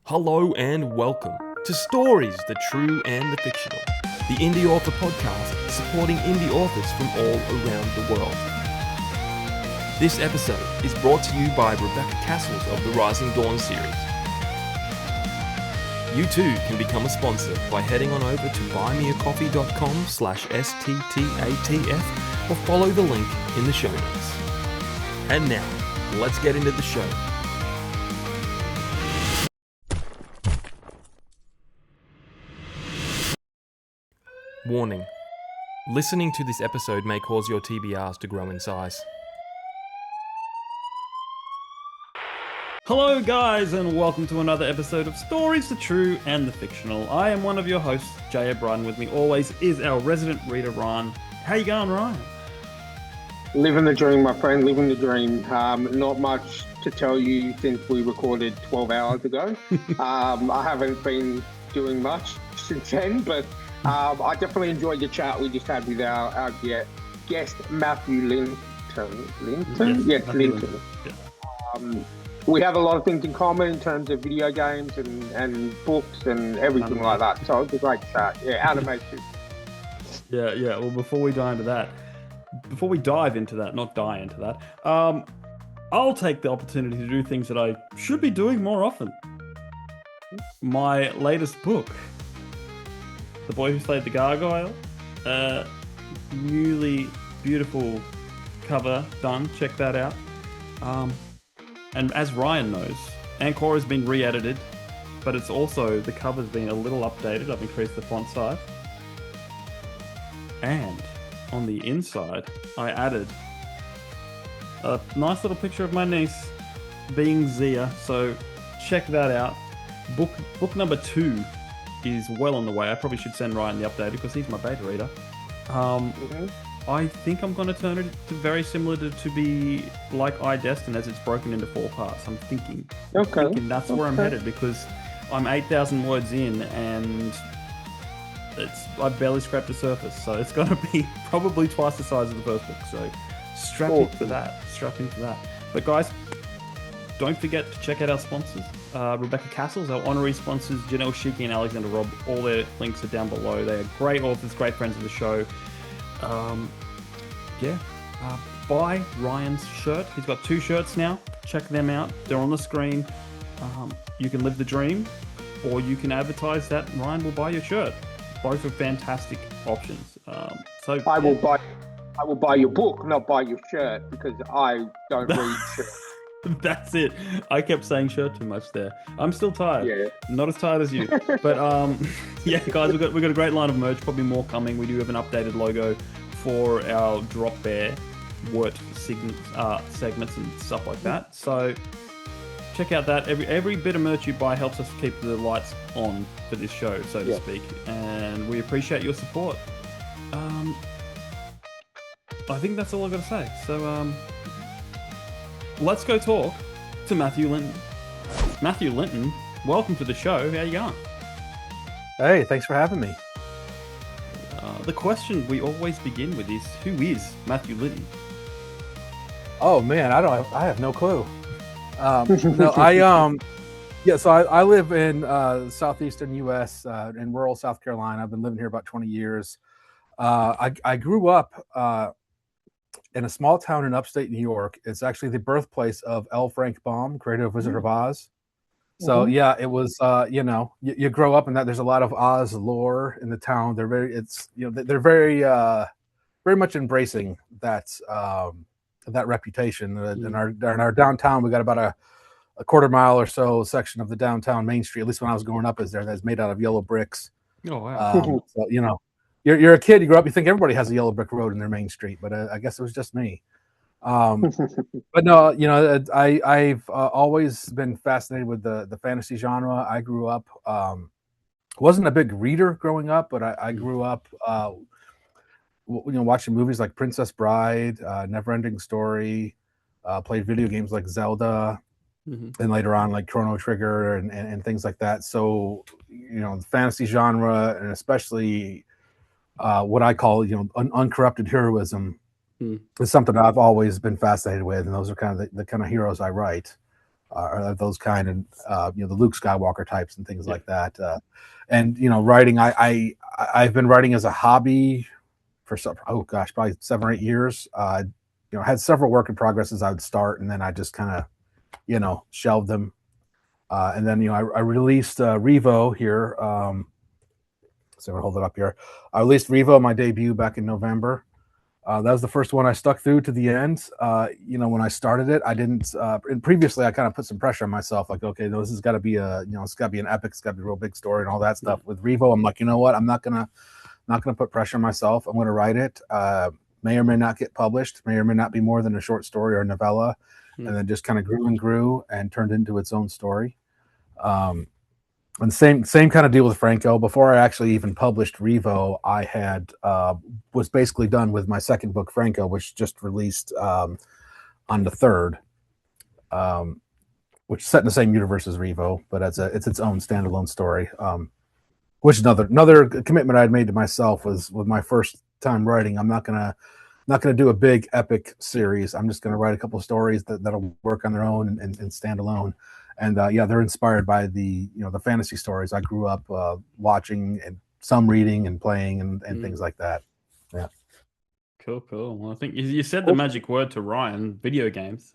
Hello and welcome to Stories, the True and the Fictional, the Indie Author Podcast supporting indie authors from all around the world. This episode is brought to you by Rebecca Kearsells of the Rising Dawn series. You too can become a sponsor by heading on over to buymeacoffee.com/STTATF or follow the link in the show notes. And now, let's get into the show. Warning. Listening to this episode may cause your TBRs to grow in size. Hello guys, and welcome to another episode of Stories, the True and the Fictional. I am one of your hosts, Jay O'Brien. With me always is our resident reader, Ryan. How you going, Ryan? Living the dream, my friend, living the dream. Not much to tell you since we recorded 12 hours ago. I haven't been doing much since then, but I definitely enjoyed the chat we just had with our guest, Matthew Linton. Yes, Linton. Yeah. We have a lot of things in common in terms of video games and books and everything like that. So it was a great chat. Yeah, animation. Yeah. Well, before we dive into that, I'll take the opportunity to do things that I should be doing more often. My latest book, The Boy Who Slayed the Gargoyle, newly beautiful cover done. Check that out. And as Ryan knows, Ancora has been re-edited, but it's also, the cover's been a little updated. I've increased the font size. And on the inside, I added a nice little picture of my niece being Zia. So check that out. Book number 2 is well on the way. I probably should send Ryan the update because he's my beta reader. I think I'm going to turn it to very similar to be like I Destined, as it's broken into 4 parts. I'm thinking that's where I'm headed, because I'm 8,000 words in and I've barely scratched the surface. So it's going to be probably twice the size of the first book. So strap in for that. But guys, don't forget to check out our sponsors. Rebecca Kearsells, our honorary sponsors, Janelle Schiecke and Alexander Robb. All their links are down below. They are great authors, great friends of the show. Buy Ryan's shirt. He's got 2 shirts now. Check them out. They're on the screen. You can live the dream, or you can advertise that Ryan will buy your shirt. Both are fantastic options. I will buy your book, not buy your shirt, because I don't read shirts. That's it. I kept saying shirt too much there. I'm still tired. Yeah. Not as tired as you. But yeah, guys, we've got a great line of merch. Probably more coming. We do have an updated logo for our Dropbear wort segments and stuff like that. So check out that. Every bit of merch you buy helps us keep the lights on for this show, so to speak. And we appreciate your support. I think that's all I've got to say. So let's go talk to Matthew Linton. Matthew Linton, welcome to the show. How you going? Hey, thanks for having me. The question we always begin with is, who is Matthew Linton? Oh man, I have no clue. So I live in southeastern U.S. In rural South Carolina. I've been living here about 20 years. I grew up in a small town in upstate New York. It's actually the birthplace of L. Frank Baum, creator of Wizard of Oz. So yeah, it was you grow up in that. There's a lot of Oz lore in the town. They're very much embracing that reputation. In our downtown, we got about a quarter mile or so section of the downtown Main Street. At least when I was growing up, that's made out of yellow bricks. Oh wow! So you're a kid. You grow up, you think everybody has a yellow brick road in their Main Street, but I guess it was just me. But no, I've always been fascinated with the fantasy genre. I grew up, wasn't a big reader growing up, but I grew up, watching movies like Princess Bride, Neverending Story, played video games like Zelda, and later on like Chrono Trigger and things like that. So, the fantasy genre, and especially what I call, uncorrupted heroism, is something I've always been fascinated with, and those are kind of the kind of heroes I write. or those kind, and the Luke Skywalker types and things like that. And writing, I've been writing as a hobby for probably 7 or 8 years. Had several work in progresses I would start, and then I just kind of shelved them. And then I released Revo here. So I'm gonna hold it up here. I released Revo, my debut, back in November. That was the first one I stuck through to the end. When I started it, I didn't. And previously, I kind of put some pressure on myself, like, okay, no, this has got to be it's got to be an epic, it's got to be a real big story and all that stuff. With Revo, I'm like, you know what? I'm not gonna put pressure on myself. I'm gonna write it. May or may not get published. May or may not be more than a short story or a novella, and then just kind of grew and turned into its own story. And same kind of deal with Franco. Before I actually even published Revo, I had was basically done with my second book, Franco, which just released on the 3rd, which is set in the same universe as Revo, but it's its own standalone story. Which another commitment I had made to myself was, with my first time writing, I'm not gonna do a big epic series. I'm just gonna write a couple of stories that'll work on their own and stand alone. And they're inspired by the fantasy stories I grew up watching, and some reading and playing and things like that. Yeah. Cool. Well, I think you said the magic word to Ryan: video games.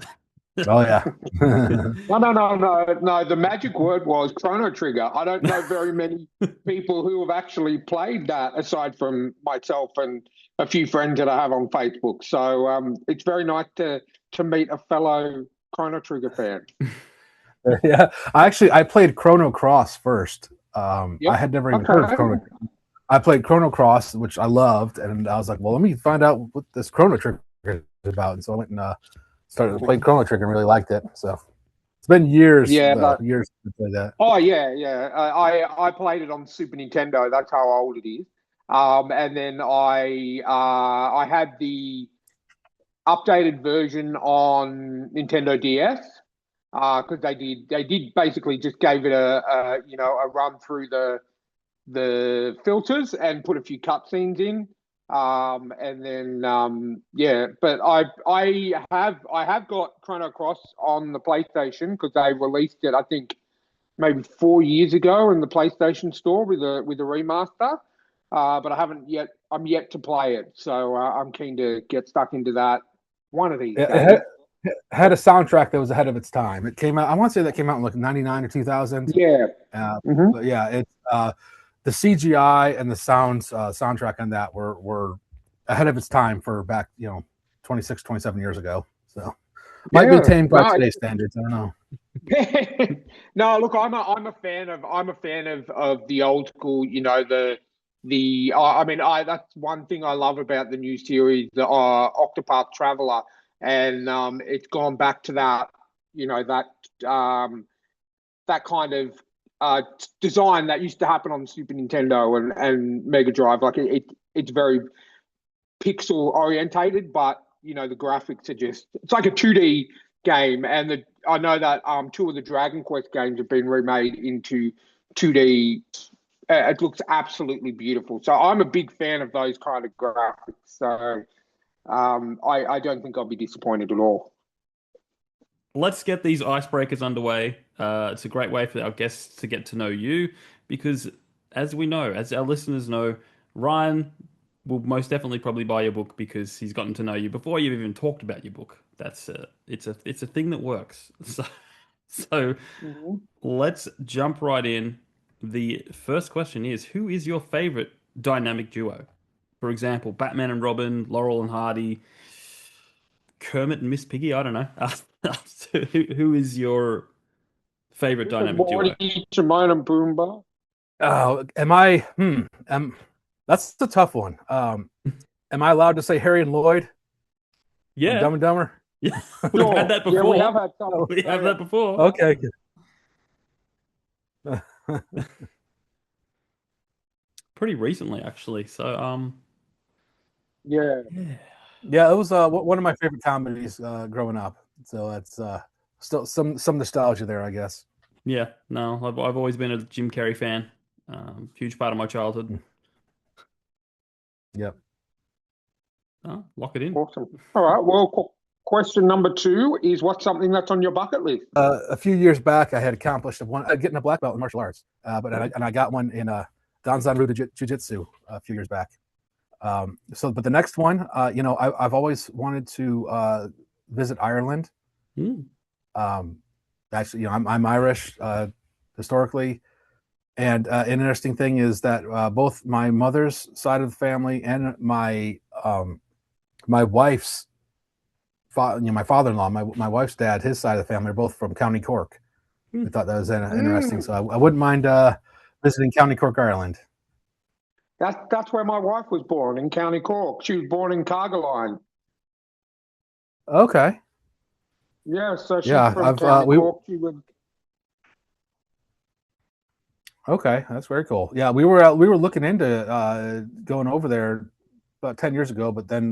Oh yeah. No. The magic word was Chrono Trigger. I don't know very many people who have actually played that, aside from myself and a few friends that I have on Facebook. So it's very nice to meet a fellow Chrono Trigger fan. Yeah, I played Chrono Cross first. I had never even heard of Chrono. I played Chrono Cross, which I loved, and I was like, well, let me find out what this Chrono Trigger is about. And so I went and started to play Chrono Trigger and really liked it. So it's been years, years to play that. Oh yeah. I played it on Super Nintendo. That's how old it is. And then I had the updated version on Nintendo DS. Because they did basically just gave it a run through the filters and put a few cutscenes in, and then but I have got Chrono Cross on the PlayStation, because they released it, I think, maybe 4 years ago in the PlayStation Store with a remaster, but I haven't yet. I'm yet to play it, so I'm keen to get stuck into that one of these days. Had a soundtrack that was ahead of its time. It came out, I want to say that came out in like 99 or 2000. Yeah. But yeah, it's the CGI and the soundtrack on that were ahead of its time for back, 26, 27 years ago. So might be tamed by today's standards. I don't know. No, look, I'm a fan of the old school, that's one thing I love about the new series, the Octopath Traveler. And it's gone back to that, that kind of design that used to happen on Super Nintendo and Mega Drive. Like it's very pixel orientated, but the graphics are it's like a 2D game. And I know that 2 of the Dragon Quest games have been remade into 2D. It looks absolutely beautiful. So I'm a big fan of those kind of graphics. So I don't think I'll be disappointed at all. Let's get these icebreakers underway. It's a great way for our guests to get to know you, because as our listeners know, Ryan will most definitely probably buy your book because he's gotten to know you before you've even talked about your book. That's it's a thing that works. So let's jump right in. The first question is, who is your favorite dynamic duo? For example, Batman and Robin, Laurel and Hardy, Kermit and Miss Piggy. I don't know. Who is your favorite dynamic duo? Timon and Pumbaa. Oh, am I? That's a tough one. Am I allowed to say Harry and Lloyd? Yeah. Dumb and Dumber. Yeah, we've had that before. Yeah, we have had some. We have that before. Okay. Pretty recently, actually. So, Yeah, it was one of my favorite comedies growing up. So that's still some nostalgia there, I guess. Yeah, no, I've always been a Jim Carrey fan. Huge part of my childhood. Yep. Lock it in. awesome. All right, well, Question number 2 is, what's something that's on your bucket list? A few years back, I had accomplished getting a black belt in martial arts, but I got one in Danzanryu Jiu-Jitsu a few years back. But the next one, I've always wanted to visit Ireland. Actually, I'm Irish historically, and an interesting thing is that both my mother's side of the family and my wife's my father-in-law, my wife's dad, his side of the family are both from County Cork. I thought that was interesting, so I wouldn't mind visiting County Cork, Ireland. That's where my wife was born, in County Cork. She was born in Cargaline. Okay. Yeah, so she's from County Cork. She would... Okay, that's very cool. Yeah, we were looking into going over there about 10 years ago, but then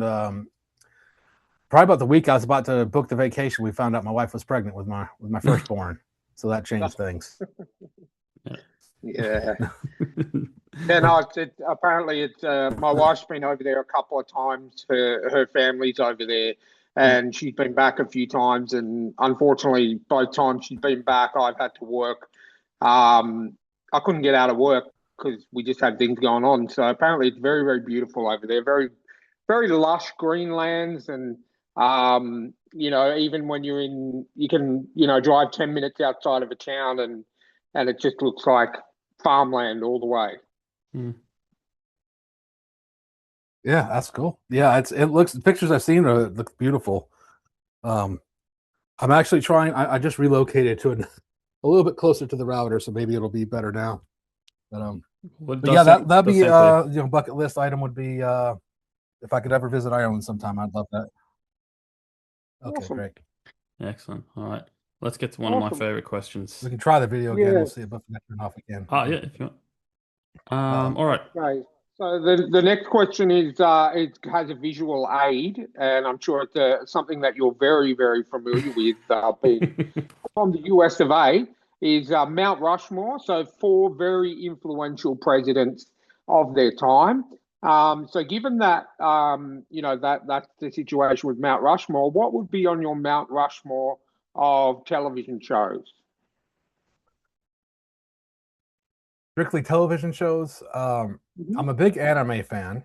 probably about the week I was about to book the vacation, we found out my wife was pregnant with my firstborn, so that changed things. Yeah. Yeah, no, apparently my wife's been over there a couple of times. Her family's over there, and she's been back a few times. And unfortunately, both times she's been back, I've had to work. I couldn't get out of work because we just had things going on. So apparently, it's very, very beautiful over there. Very, very lush greenlands, and even when you're you can drive 10 minutes outside of a town, and it just looks like farmland all the way. Yeah, that's cool. Yeah, the pictures I've seen look beautiful. I'm actually trying. I just relocated to a little bit closer to the router, so maybe it'll be better now. But yeah, that'd be bucket list item would be if I could ever visit Ireland sometime. I'd love that. Okay, awesome. Great. Excellent. All right, let's get to one of my favorite questions. We can try the video again. We'll see if I can turn off again. Oh yeah, if you want. All right. Okay. So the next question is it has a visual aid, and I'm sure it's something that you're very, very familiar with, being from the US of A, is Mount Rushmore. So 4 very influential presidents of their time. So given that, that's the situation with Mount Rushmore, what would be on your Mount Rushmore of television shows? Strictly television shows. I'm a big anime fan.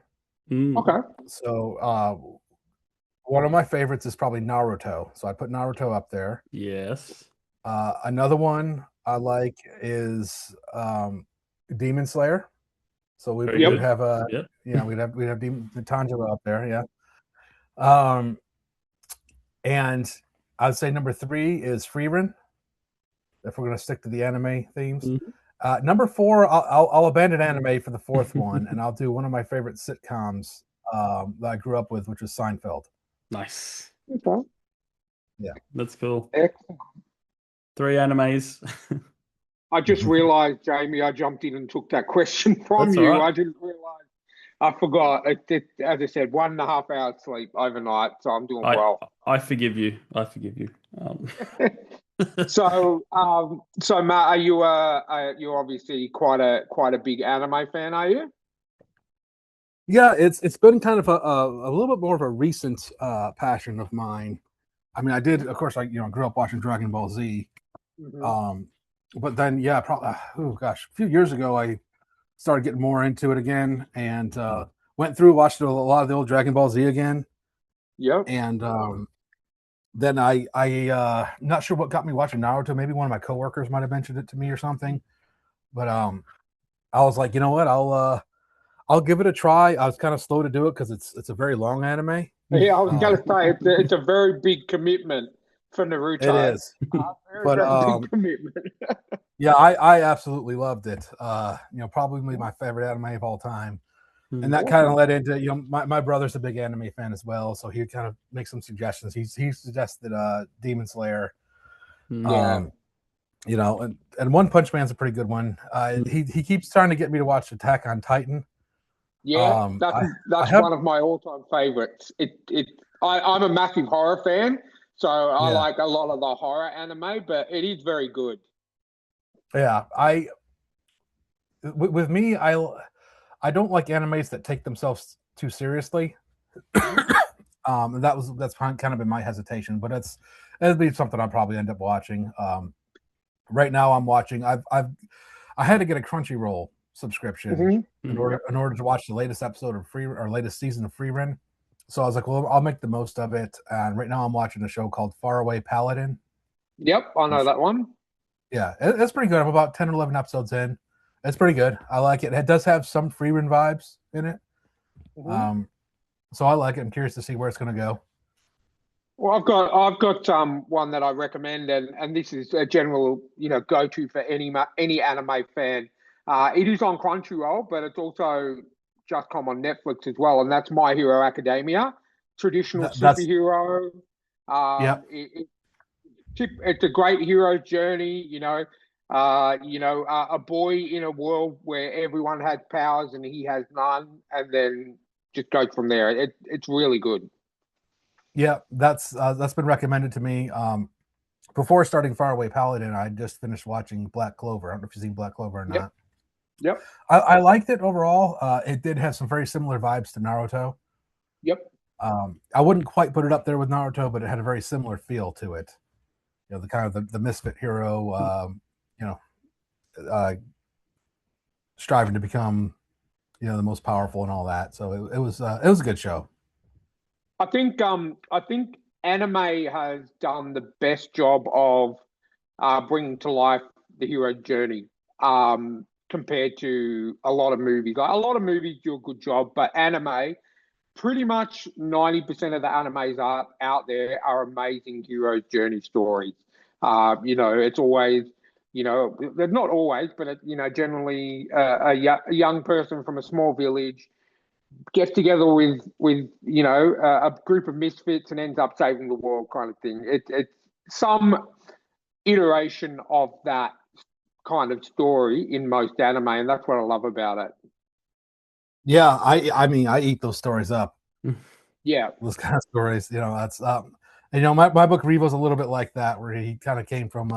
Okay. So one of my favorites is probably Naruto. So I put Naruto up there. Yes. Another one I like is Demon Slayer. So we would have we'd have Tanjiro up there, yeah. And I'd say number 3 is Frieren, if we're going to stick to the anime themes. Number 4, I'll abandon anime for the 4th one, and I'll do one of my favorite sitcoms that I grew up with, which was Seinfeld. Nice. Okay. Yeah, that's cool. Excellent. 3 animes. I just realized, Jamie, I jumped in and took that question from you. Right. I didn't realize. I forgot. As I said, 1.5 hours sleep overnight, so I'm doing well. I forgive you. So Matt, are you you're obviously quite a big anime fan, are you? Yeah, it's been kind of a little bit more of a recent passion of mine. I mean, I did, of course, I grew up watching Dragon Ball Z. But then, probably, a few years ago, I started getting more into it again, and watched a lot of the old Dragon Ball Z again. Yep. And then I not sure what got me watching Naruto. Maybe one of my coworkers might have mentioned it to me or something. But I was like, you know what? I'll give it a try. I was kind of slow to do it because it's a very long anime. Yeah, I was going to say it's a very big commitment for Naruto. It is, but big commitment. Yeah, I absolutely loved it. Probably my favorite anime of all time. And that kind of led into, my brother's a big anime fan as well, so he kind of makes some suggestions. He suggested Demon Slayer. And One Punch Man's a pretty good one. He keeps trying to get me to watch Attack on Titan. Yeah, that's one of my all-time favorites. I'm a massive horror fan, so I like a lot of the horror anime, but it is very good. Yeah, with me, I don't like animes that take themselves too seriously. And that's kind of been my hesitation, but it'd be something I'll probably end up watching. Right now I'm watching. I had to get a Crunchyroll subscription in order to watch the latest episode of latest season of Free Run. So I was like, well, I'll make the most of it. And right now I'm watching a show called Faraway Paladin. Yep, I know that one. Yeah, it's pretty good. I'm about 10 or 11 episodes in. It's pretty good. I like it. It does have some Free Run vibes in it. So I like it. I'm curious to see where it's going to go. Well, I've got one that I recommend, and this is a general go-to for any anime fan. It is on Crunchyroll, but it's also just come on Netflix as well, and that's My Hero Academia, traditional superhero. It's a great hero journey. A boy in a world where everyone has powers and he has none, and then just goes from there. It's really good. Yeah, that's been recommended to me. Before starting Faraway Paladin, I just finished watching Black Clover. I don't know if you've seen Black Clover or not. Yep. I liked it overall. It did have some very similar vibes to Naruto. Yep. I wouldn't quite put it up there with Naruto, but it had a very similar feel to it. The kind of the misfit hero, striving to become, the most powerful and all that. So it was a good show. I think anime has done the best job of bringing to life the hero journey compared to a lot of movies. Like, a lot of movies do a good job, but anime, pretty much 90% of the animes out there are amazing hero journey stories. It's always, they're not always, but generally a young person from a small village gets together with a group of misfits and ends up saving the world, kind of thing. It's some iteration of that kind of story in most anime, and that's what I love about it. Yeah, I mean, I eat those stories up. Yeah, those kind of stories. That's my book Revo's a little bit like that, where he kind of came from.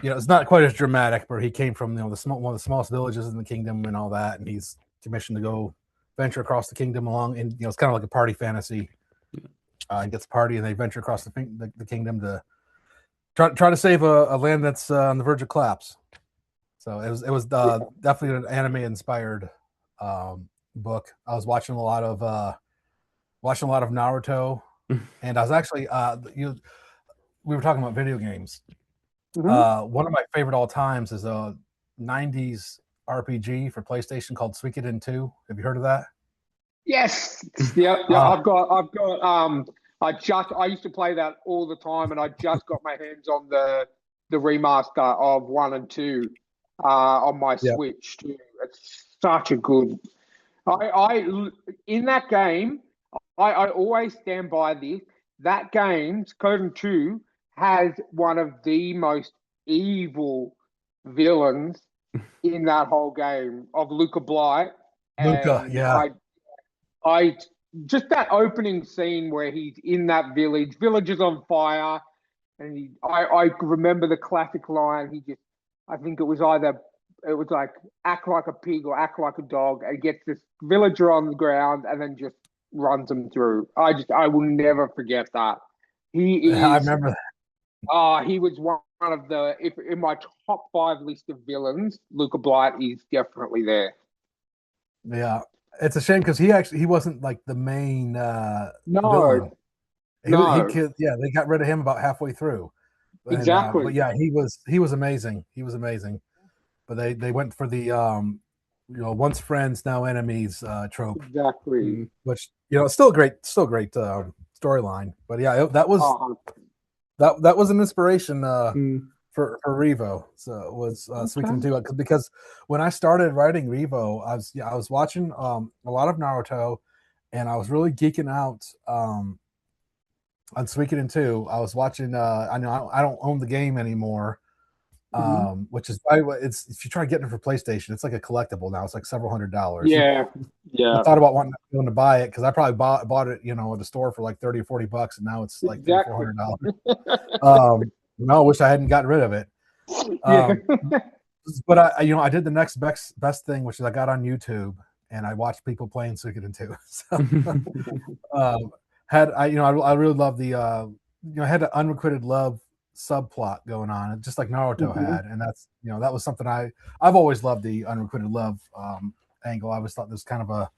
It's not quite as dramatic, but he came from one of the smallest villages in the kingdom and all that, and he's commissioned to go venture across the kingdom along, and it's kind of like a party fantasy. He gets a party, and they venture across the kingdom to try to save a land that's on the verge of collapse. So it was definitely an anime inspired book. I was watching a lot of Naruto, and I was actually we were talking about video games. One of my favorite all times is a 90s RPG for PlayStation called Suikoden 2. Have you heard of that? Yes. Yeah. I've got I used to play that all the time, and I just got my hands on the remaster of 1 and 2 on my Switch too. It's such a good. In that game, I always stand by this. That game, Suikoden 2, has one of the most evil villains in that whole game of Luca Blight. Luca, yeah. I just that opening scene where he's in that village is on fire, and I remember the classic line. I think it was like act like a pig or act like a dog, and gets this villager on the ground and then just runs him through. I will never forget that. I remember that. He was one of if in my top 5 list of villains, Luca Blight is definitely there. Yeah. It's a shame because he wasn't like the main villain. They got rid of him about halfway through. Exactly. But yeah, he was amazing. He was amazing. But they went for the once friends now enemies trope. Exactly. Which still a great storyline. But yeah, that was an inspiration for Revo. So it was Suikoden 2, because when I started writing Revo, I was watching a lot of Naruto, and I was really geeking out on Suikoden 2. I was watching. I don't own the game anymore, which is if you try to get it for PlayStation, it's like a collectible now. It's like several $100s. Yeah. I thought about wanting to buy it because I probably bought it, at the store for like $30 or $40, and now it's like $400. No, I wish I hadn't gotten rid of it. But I did the next best thing, which is I got on YouTube and I watched people playing Suikoden 2. So, I really love the had an unrequited love subplot going on, just like Naruto had, and that's that was something I've always loved, the unrequited love angle. I always thought there's kind of a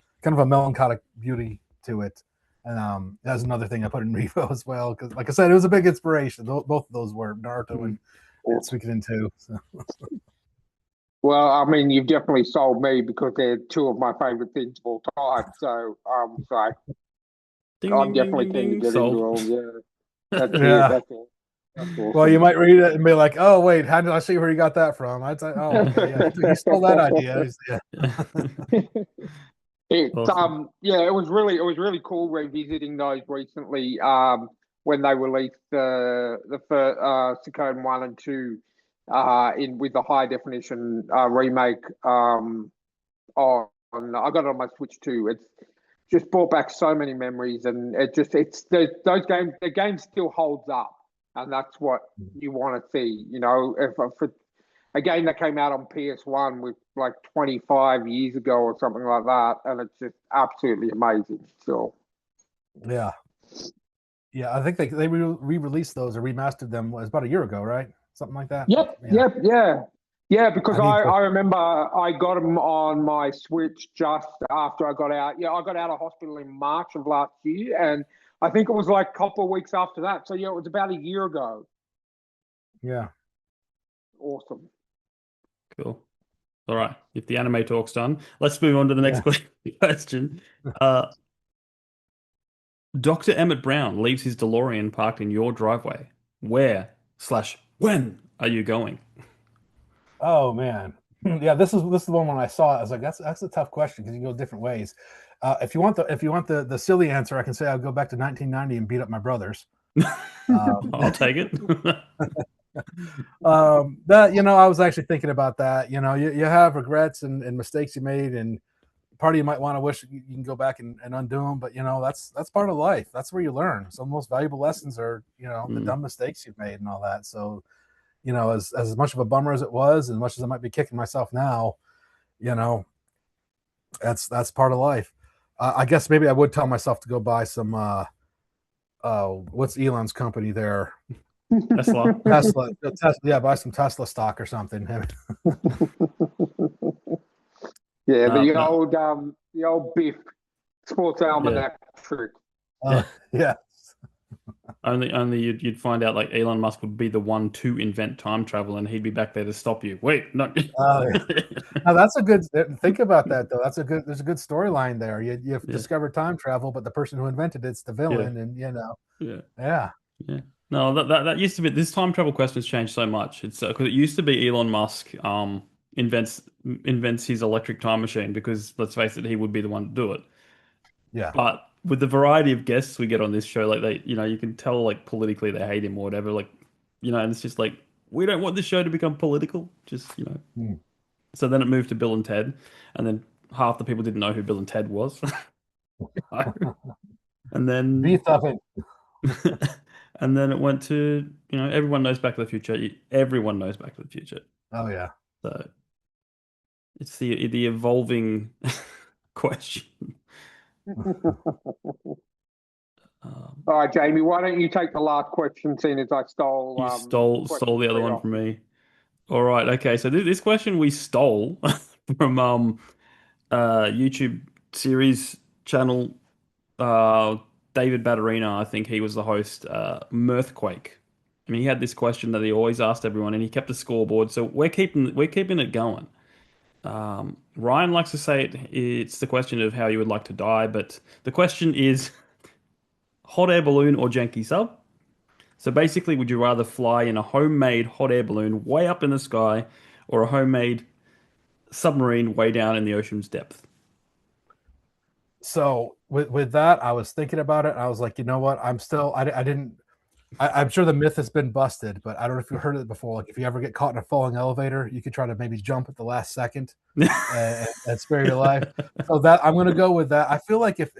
melancholic beauty to it, and that's another thing I put in Revo as well, because like I said, it was a big inspiration. Both of those were Naruto and Suikoden too. So. Well, I mean, you've definitely sold me, because they're two of my favorite things of all time. So, Ding, I'm ding, definitely ding, keen to ding, get sold. into all. Yeah, that's Yeah. it. That's all. That's awesome. Well, you might read it and be like, "Oh, wait, how did I see where you got that from?" I'd say, "Oh, okay, yeah, he stole that idea." Yeah. It Awesome. it was really cool revisiting those recently. When they released the first Suikoden 1 and 2 in with the high definition remake on I got it on my Switch too. It's just brought back so many memories, and those games, the game still holds up, and that's what you want to see. If for a game that came out on PS1 with like 25 years ago or something like that, and it's just absolutely amazing still. Yeah. Yeah, I think they re-released those or remastered them. It was about a year ago, right? Something like that. Yeah. Because I I remember I got them on my Switch just after I got out. Yeah, I got out of hospital in March of last year, and I think it was like a couple of weeks after that. So yeah, it was about a year ago. Yeah. Awesome. Cool. All right. If the anime talk's done, let's move on to the next question. Dr. Emmett Brown leaves his DeLorean parked in your driveway. Where/when are you going? Oh man. Yeah, this is the one when I saw it. I was like, that's a tough question, because you go different ways. If you want the silly answer, I can say I'll go back to 1990 and beat up my brothers. I'll take it. I was actually thinking about that. You have regrets and mistakes you made, and part of you might want to wish you can go back and undo them, but that's part of life. That's where you learn. Some of the most valuable lessons are the dumb mistakes you've made and all that. So as much of a bummer as it was, as much as I might be kicking myself now, that's part of life. I guess maybe I would tell myself to go buy some what's Elon's company there? Tesla. Yeah, buy some Tesla stock or something. Yeah, the old Biff sports almanac trick. Yeah. Only you'd find out like Elon Musk would be the one to invent time travel, and he'd be back there to stop you. Wait, no. Now that's a good. Think about that though. There's a good storyline there. You've discovered time travel, but the person who invented it's the villain, and Yeah. No, that used to be. This time travel question has changed so much. It's because it used to be Elon Musk invents his electric time machine, because let's face it, he would be the one to do it. Yeah. But with the variety of guests we get on this show, like you can tell like politically they hate him or whatever, like and it's just like we don't want this show to become political. Just So then it moved to Bill and Ted, and then half the people didn't know who Bill and Ted was. And then Beethoven. And then it went to, everyone knows Back to the Future. Everyone knows Back to the Future. Oh yeah. So it's the evolving question. All right, Jamie, why don't you take the last question, seeing as I stole You stole the other one from me. All right, okay. So this question we stole from YouTube series channel David Batterina. I think he was the host. Mirthquake. And he had this question that he always asked everyone, and he kept a scoreboard. So we're keeping it going. Ryan likes to say it's the question of how you would like to die, but the question is hot air balloon or janky sub. So basically, would you rather fly in a homemade hot air balloon way up in the sky, or a homemade submarine way down in the ocean's depth? So with that, I was thinking about it. I was like, you know what? I'm sure the myth has been busted, but I don't know if you've heard it before. Like if you ever get caught in a falling elevator, you could try to maybe jump at the last second and spare your life. So that I'm going to go with that. I feel like if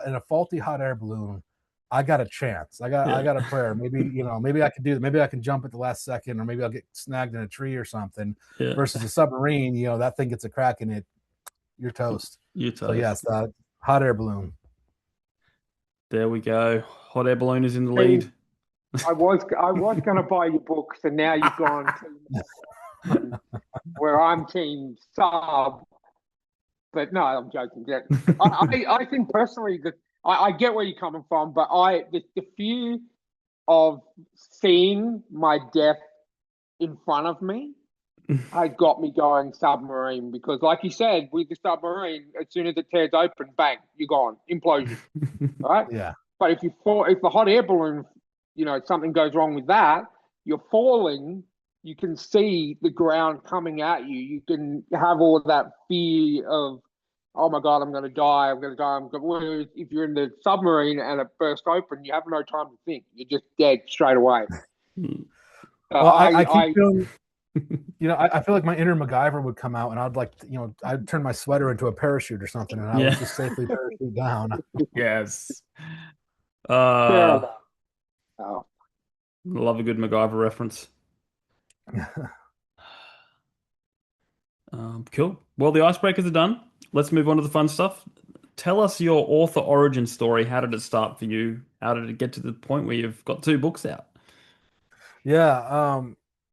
in a faulty hot air balloon, I got a chance. I got a prayer. Maybe maybe I can do that. Maybe I can jump at the last second, or maybe I'll get snagged in a tree or something. Yeah. Versus a submarine, that thing gets a crack in it, you're toast. You're toast. So yes, hot air balloon. There we go. Hot air balloon is in the lead. I was going to buy your book, so now you've gone to where I'm team sub. But no, I'm joking. Yeah. I think personally that I get where you're coming from, but the fear of seeing my death in front of me has got me going submarine, because like you said, with the submarine, as soon as it tears open, bang, you're gone. Implosion. Right? Yeah. But if the hot air balloon, something goes wrong with that, you're falling, you can see the ground coming at you. You can have all of that fear of, oh my God, I'm going to die. Whereas if you're in the submarine and it bursts open, you have no time to think. You're just dead straight away. Well, I keep feeling, I feel like my inner MacGyver would come out, and I'd turn my sweater into a parachute or something, and I would just safely parachute down. Yes. Oh. Love a good MacGyver reference. Cool. Well, the icebreakers are done. Let's move on to the fun stuff. Tell us your author origin story. How did it start for you? How did it get to the point where you've got 2 books out? Yeah.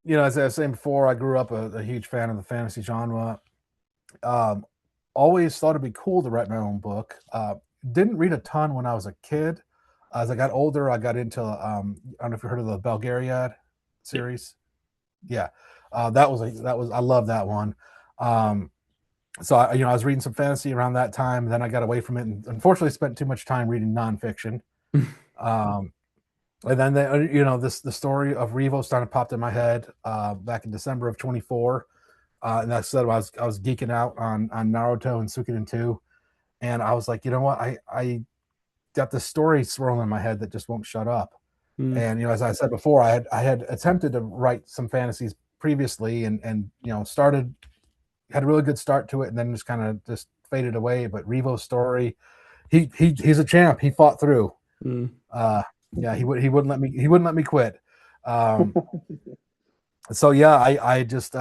As I was saying before, I grew up a huge fan of the fantasy genre. Always thought it'd be cool to write my own book. Didn't read a ton when I was a kid. As I got older, I got into, I don't know if you heard of the Belgariad series. Yeah. I love that one. So I was reading some fantasy around that time, and then I got away from it, and unfortunately spent too much time reading nonfiction. And then the story of Revo started popped in my head back in December of 24, and I said I was geeking out on Naruto and Suikoden 2, and I was like, you know what, I got this story swirling in my head that just won't shut up. And as I said before, I had attempted to write some fantasies previously, and had a really good start to it, and then just kind of just faded away. But Revo's story, he's a champ. He fought through. Yeah, he wouldn't let me quit. So yeah, I just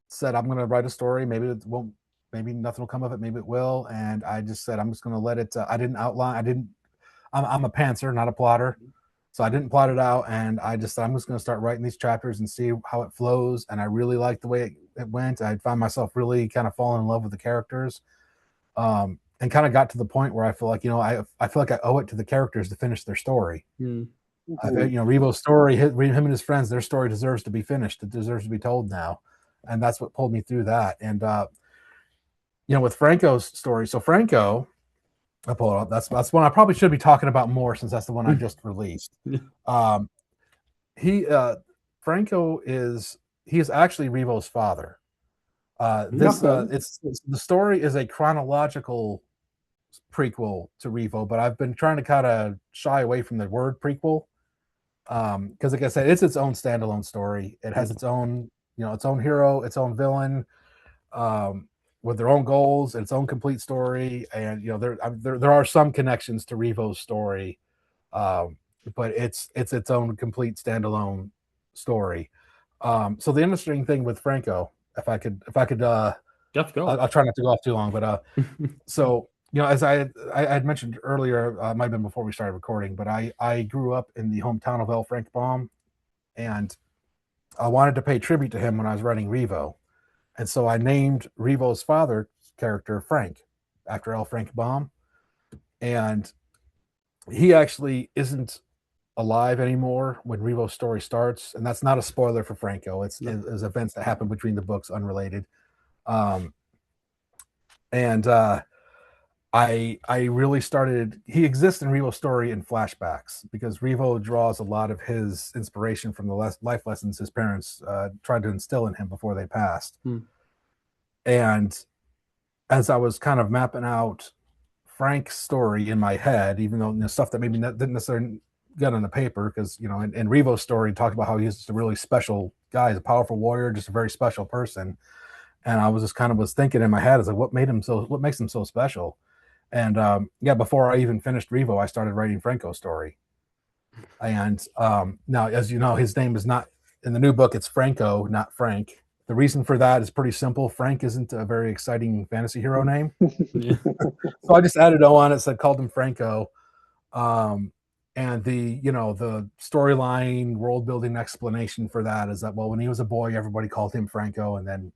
said I'm gonna write a story. Maybe it won't. Maybe nothing will come of it. Maybe it will. And I just said I'm just gonna let it. I didn't outline. I'm a pantser, not a plotter. So I didn't plot it out, and I just thought I'm just going to start writing these chapters and see how it flows. And I really liked the way it went. I found myself really kind of falling in love with the characters, and kind of got to the point where I feel like I feel like I owe it to the characters to finish their story. I feel, Revo's story, him and his friends, their story deserves to be finished. It deserves to be told now, and that's what pulled me through that. And with Franco's story, so Franco. I pull it up. That's one I probably should be talking about more, since that's the one I just released. Franco is actually Revo's father. The story is a chronological prequel to Revo, but I've been trying to kind of shy away from the word prequel, because like I said, it's its own standalone story. It has its own hero, its own villain, with their own goals, its own complete story, and there are some connections to Revo's story, but it's its own complete standalone story. So the interesting thing with Franco, if I could, I'll try not to go off too long, but so as I had mentioned earlier, it might have been before we started recording, but I grew up in the hometown of L. Frank Baum, and I wanted to pay tribute to him when I was writing Revo. And so I named Revo's father character Frank after L. Frank Baum. And he actually isn't alive anymore when Revo's story starts. And that's not a spoiler for Franco. It's events that happen between the books, unrelated. I really started, he exists in Revo's story in flashbacks, because Revo draws a lot of his inspiration from the life lessons his parents tried to instill in him before they passed. And as I was kind of mapping out Frank's story in my head, even though stuff that maybe didn't necessarily get on the paper, because in Revo's story, he talked about how he's just a really special guy, he's a powerful warrior, just a very special person. And I was just kind of thinking in my head, is like, what makes him so special? And before I even finished Revo, I started writing Franco's story. And now, as you know, his name is not in the new book. It's Franco, not Frank. The reason for that is pretty simple. Frank isn't a very exciting fantasy hero name. So I just added O on it, called him Franco. Um, and the storyline, world building explanation for that is that, well, when he was a boy, everybody called him Franco, and then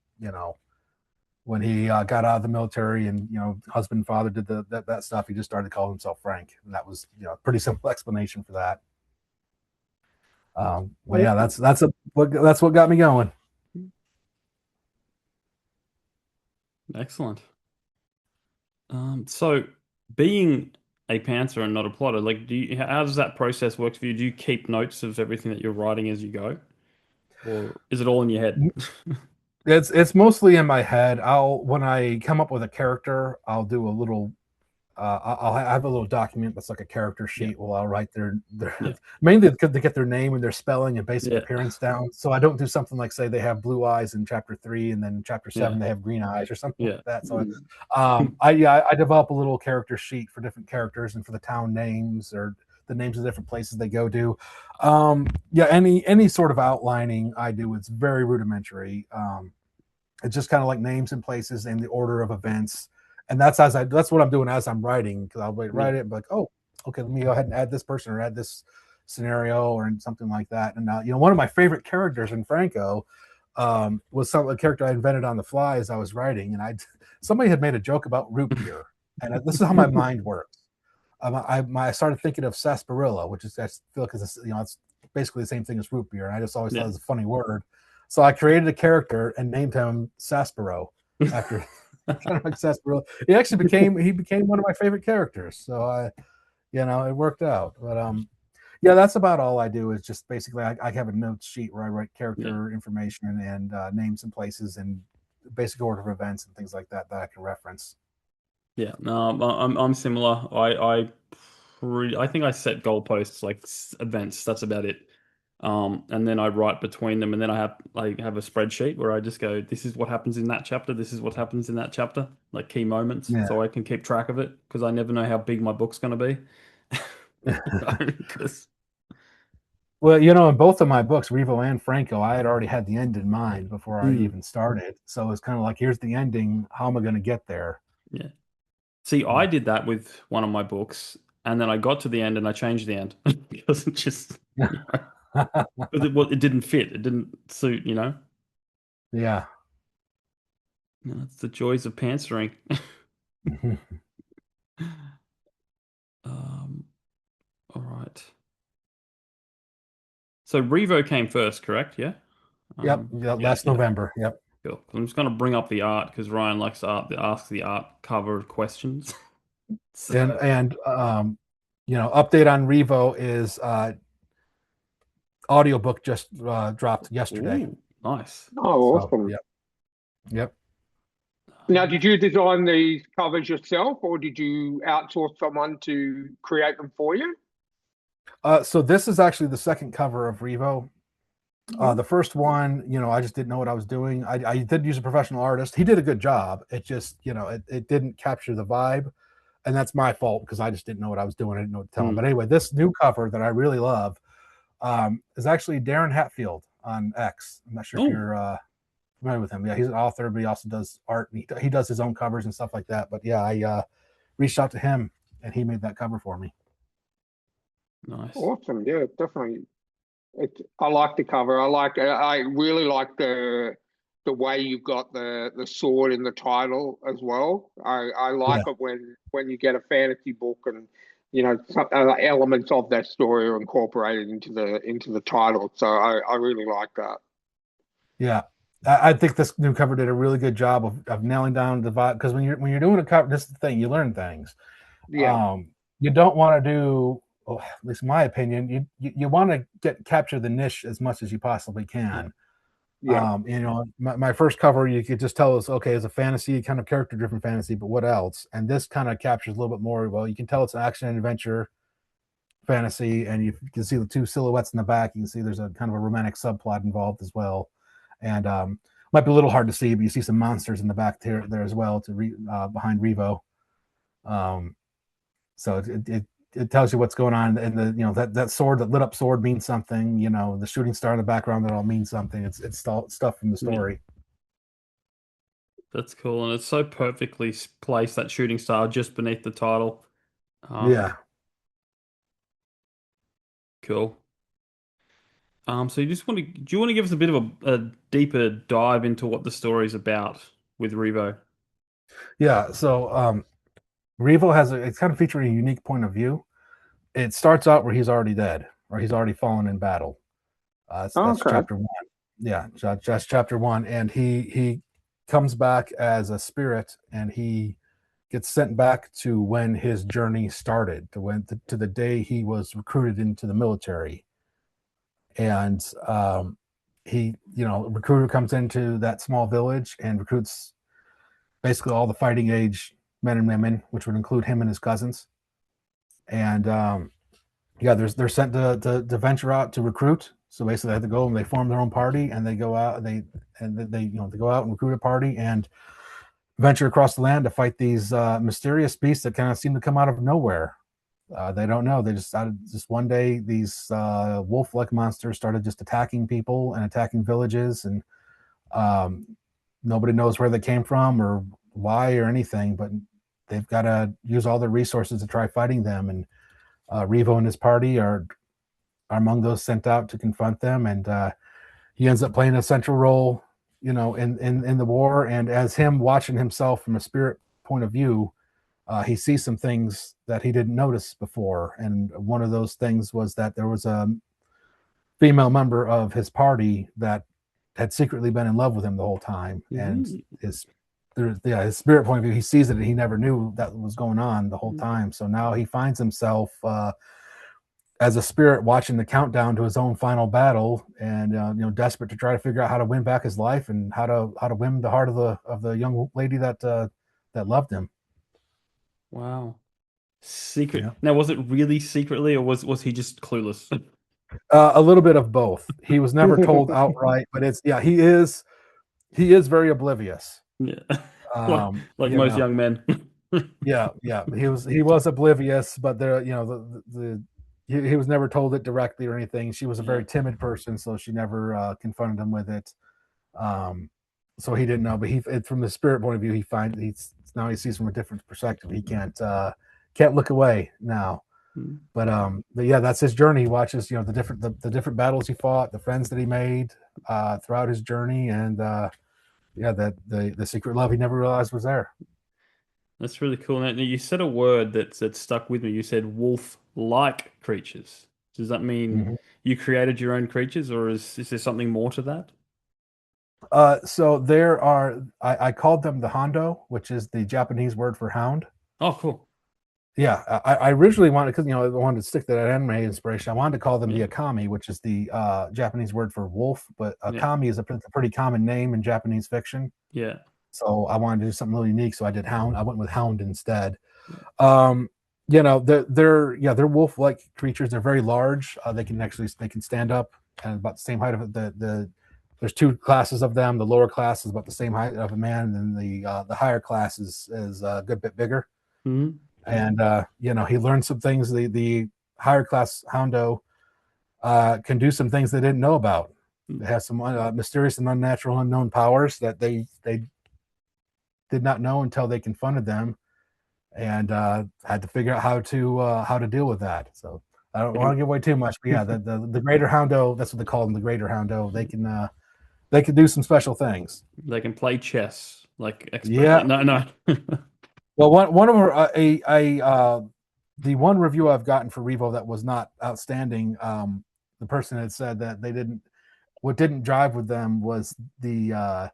when he got out of the military and husband and father did that stuff, he just started calling himself Frank, and that was a pretty simple explanation for that. But yeah, that's what got me going. Excellent. So being a pantser and not a plotter, like, how does that process work for you? Do you keep notes of everything that you're writing as you go, or is it all in your head? It's mostly in my head. When I come up with a character, I'll do a little. I'll have a little document that's like a character sheet. Well, I'll write their mainly to get their name and their spelling and basic appearance down. So I don't do something like, say, they have blue eyes in chapter 3, and then chapter 7 they have green eyes or something like that. So I develop a little character sheet for different characters and for the town names or the names of different places they go to. Any sort of outlining I do, it's very rudimentary. It's just kind of like names and places and the order of events. And that's what I'm doing as I'm writing, because I'll write it and be like, oh, okay, let me go ahead and add this person or add this scenario or something like that. And one of my favorite characters in Franco was a character I invented on the fly as I was writing, and somebody had made a joke about root beer, and this is how my mind works. I started thinking of sarsaparilla, which is, I feel like it's basically the same thing as root beer, and I just always thought it was a funny word. So I created a character and named him Saspero after. Kind of like sarsaparilla. He actually became one of my favorite characters. So it worked out. But that's about all I do, is just basically I have a notes sheet where I write character information and names and places and basic order of events and things like that I can reference. Yeah, no, I'm similar. I think I set goalposts, like events. That's about it. And then I write between them, and then I have a spreadsheet where I just go, this is what happens in that chapter, this is what happens in that chapter, like key moments, so I can keep track of it, because I never know how big my book's going to be. Well, in both of my books, Revo and Franco, I had already had the end in mind before I even started. So it's kind of like, here's the ending. How am I going to get there? Yeah. See, I did that with one of my books, and then I got to the end and I changed the end because it just it didn't fit. It didn't suit, Yeah. That's the joys of pantsering. All right. So Revo came first, correct? Yeah. Yep. Last November. Yep. Cool. I'm just going to bring up the art, because Ryan likes to ask the art cover questions. And update on Revo is audiobook just dropped yesterday. Ooh, nice. Oh, awesome. Yep. Now, did you design these covers yourself, or did you outsource someone to create them for you? So this is actually the second cover of Revo. The first one, I just didn't know what I was doing. I did use a professional artist. He did a good job. It just, it didn't capture the vibe. And that's my fault, because I just didn't know what I was doing. I didn't know what to tell him. But anyway, this new cover that I really love is actually Darren Hatfield on X. I'm not sure if you're familiar with him. Yeah, he's an author, but he also does art. And he does his own covers and stuff like that. But yeah, I reached out to him, and he made that cover for me. Nice. Awesome. Yeah, definitely. I like the cover. I really like the way you've got the sword in the title as well. I like it when you get a fantasy book and some elements of that story are incorporated into the title. So I really like that. Yeah, I think this new cover did a really good job of nailing down the vibe, because when you're doing a cover, this is the thing, you learn things. Yeah. You don't want to do, at least in my opinion, you want to capture the niche as much as you possibly can. Yeah. My first cover, you could just tell us, okay, it's a fantasy, kind of character-driven fantasy, but what else? And this kind of captures a little bit more. Well, you can tell it's an action and adventure fantasy, and you can see the two silhouettes in the back. You can see there's a kind of a romantic subplot involved as well. And might be a little hard to see, but you see some monsters in the back there as well behind Revo. So it tells you what's going on, and that sword, that lit up sword, means something. The shooting star in the background, that all means something. It's stuff from the story. That's cool, and it's so perfectly placed, that shooting star just beneath the title. Yeah. Cool. So do you want to give us a bit of a deeper dive into what the story's about with Revo? Yeah. So Revo it's kind of featuring a unique point of view. It starts out where he's already dead or he's already fallen in battle. That's Okay. chapter one. Yeah, that's chapter one, and he comes back as a spirit, and he gets sent back to when his journey started, to the day he was recruited into the military, and recruiter comes into that small village and recruits basically all the fighting age men and women, which would include him and his cousins, and they're sent to venture out to recruit. So basically, they have to go and they form their own party, and they go out. They go out and recruit a party and venture across the land to fight these mysterious beasts that kind of seem to come out of nowhere. They don't know. They just one day these wolf-like monsters started just attacking people and attacking villages, and nobody knows where they came from or why or anything. But they've got to use all their resources to try fighting them. And Revo and his party are among those sent out to confront them, and he ends up playing a central role, in the war. And as him watching himself from a spirit point of view, he sees some things that he didn't notice before. And one of those things was that there was a female member of his party that had secretly been in love with him the whole time. And his spirit point of view, he sees it and he never knew that was going on the whole time. So now he finds himself as a spirit watching the countdown to his own final battle, and desperate to try to figure out how to win back his life and how to win the heart of the young lady that loved him. Wow. Secret. Yeah. Now, was it really secretly, or was he just clueless? A little bit of both. He was never told outright, but he is very oblivious. Yeah. Like most young men. Yeah. He was oblivious, but he was never told it directly or anything. She was a very timid person, so she never confronted him with it. So he didn't know. But from the spirit point of view, now he sees from a different perspective. He can't look away now. But yeah, that's his journey. He watches the different battles he fought, the friends that he made throughout his journey, and that the secret love he never realized was there. That's really cool. Now, you said a word that stuck with me. You said wolf-like creatures. Does that mean you created your own creatures, or is there something more to that? So there are. I called them the hondo, which is the Japanese word for hound. Oh, cool. Yeah, I originally wanted, because I wanted to stick to that anime inspiration. I wanted to call them the akami, which is the Japanese word for wolf. But akami is a pretty common name in Japanese fiction. Yeah. So I wanted to do something really unique. So I did hound. I went with hound instead. They're wolf-like creatures. They're very large. They can stand up and about the same height of there's two classes of them. The lower class is about the same height of a man, and then the higher class is a good bit bigger. Mm-hmm. And he learned some things. The higher class Hondo can do some things they didn't know about. They have some mysterious and unnatural, unknown powers that they did not know until they confronted them, and had to figure out how to deal with that. So I don't want to give away too much, but yeah, the greater Hondo, that's what they call them, the greater Hondo. They can do some special things. They can play chess, like yeah. No. Well, one of the one review I've gotten for Revo that was not outstanding, the person had said that what didn't drive with them was the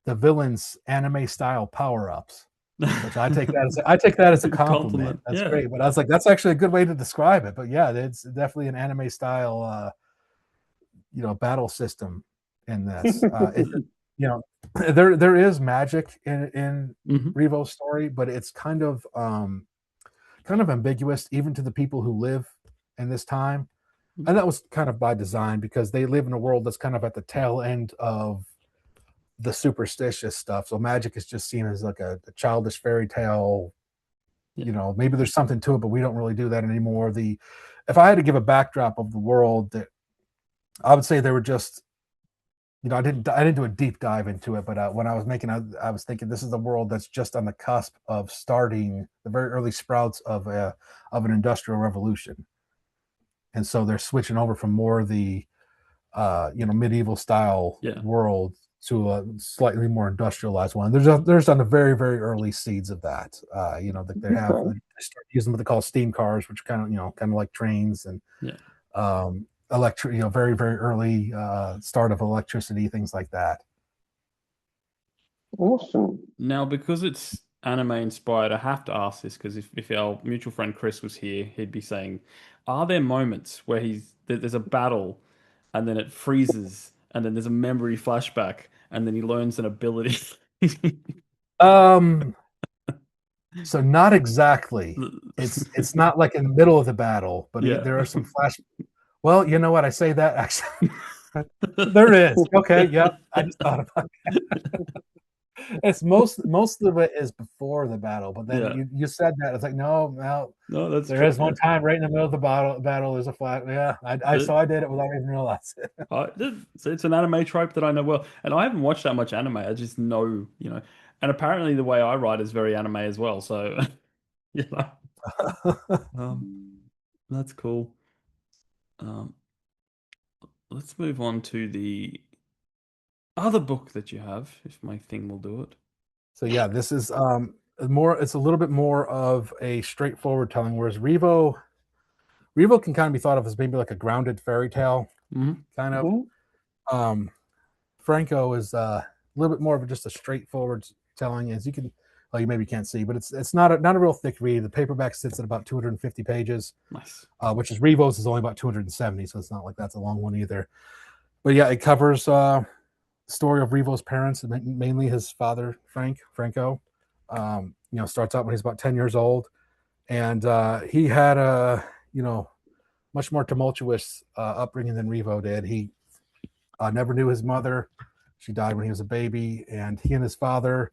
villain's anime style power ups, which I take that as a compliment. That's great, but I was like, that's actually a good way to describe it. But yeah, it's definitely an anime style, battle system in this. There is magic in Revo's story, but it's kind of ambiguous even to the people who live in this time. And that was kind of by design, because they live in a world that's kind of at the tail end of the superstitious stuff. So magic is just seen as like a childish fairy tale. Maybe there's something to it, but we don't really do that anymore. If I had to give a backdrop of the world, that I would say they were just, I didn't do a deep dive into it, but when I was I was thinking this is a world that's just on the cusp of starting the very early sprouts of an industrial revolution. and so they're switching over from more of the medieval style world to a slightly more industrialized one. There's on the very, very early seeds of that. They start using what they call steam cars, which kind of like trains, and very, very early start of electricity, things like that. Awesome. Now, because it's anime inspired, I have to ask this because if our mutual friend Chris was here, he'd be saying, are there moments where there's a battle and then it freezes and then there's a memory flashback and then he learns an ability? So not exactly. It's not like in the middle of the battle, but there are some flash. Well, you know what? I say that actually. There is. Okay. Yep. I just thought about that. It's most of it is before the battle, but then you said that it's like no, that's there is one time right in the middle of the battle. There's a flat. Yeah, I did it without even realizing it. It's an anime trope that I know well, and I haven't watched that much anime. I just know, and apparently the way I write is very anime as well. So, that's cool. Let's move on to the other book that you have, if my thing will do it. So this is it's a little bit more of a straightforward telling, whereas Revo can kind of be thought of as maybe like a grounded fairy tale kind of. Franco is a little bit more of just a straightforward telling, as you maybe can't see, but it's not a real thick read. The paperback sits at about 250 pages. Nice. Which is Revo's is only about 270, so it's not like that's a long one either. But it covers story of Revo's parents, mainly his father, Franco. Starts out when he's about 10 years old. And he had a, much more tumultuous upbringing than Revo did. He never knew his mother. She died when he was a baby. And he and his father,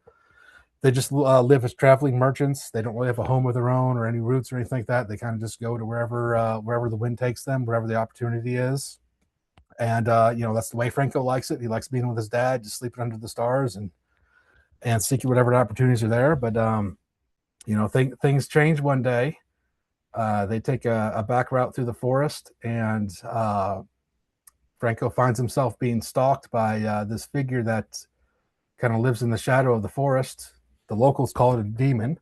they just live as traveling merchants. They don't really have a home of their own or any roots or anything like that. They kind of just go to wherever the wind takes them, wherever the opportunity is. And that's the way Franco likes it. He likes being with his dad, just sleeping under the stars and seeking whatever opportunities are there. But things change one day. They take a back route through the forest, and Franco finds himself being stalked by this figure that kind of lives in the shadow of the forest. The locals call it a demon.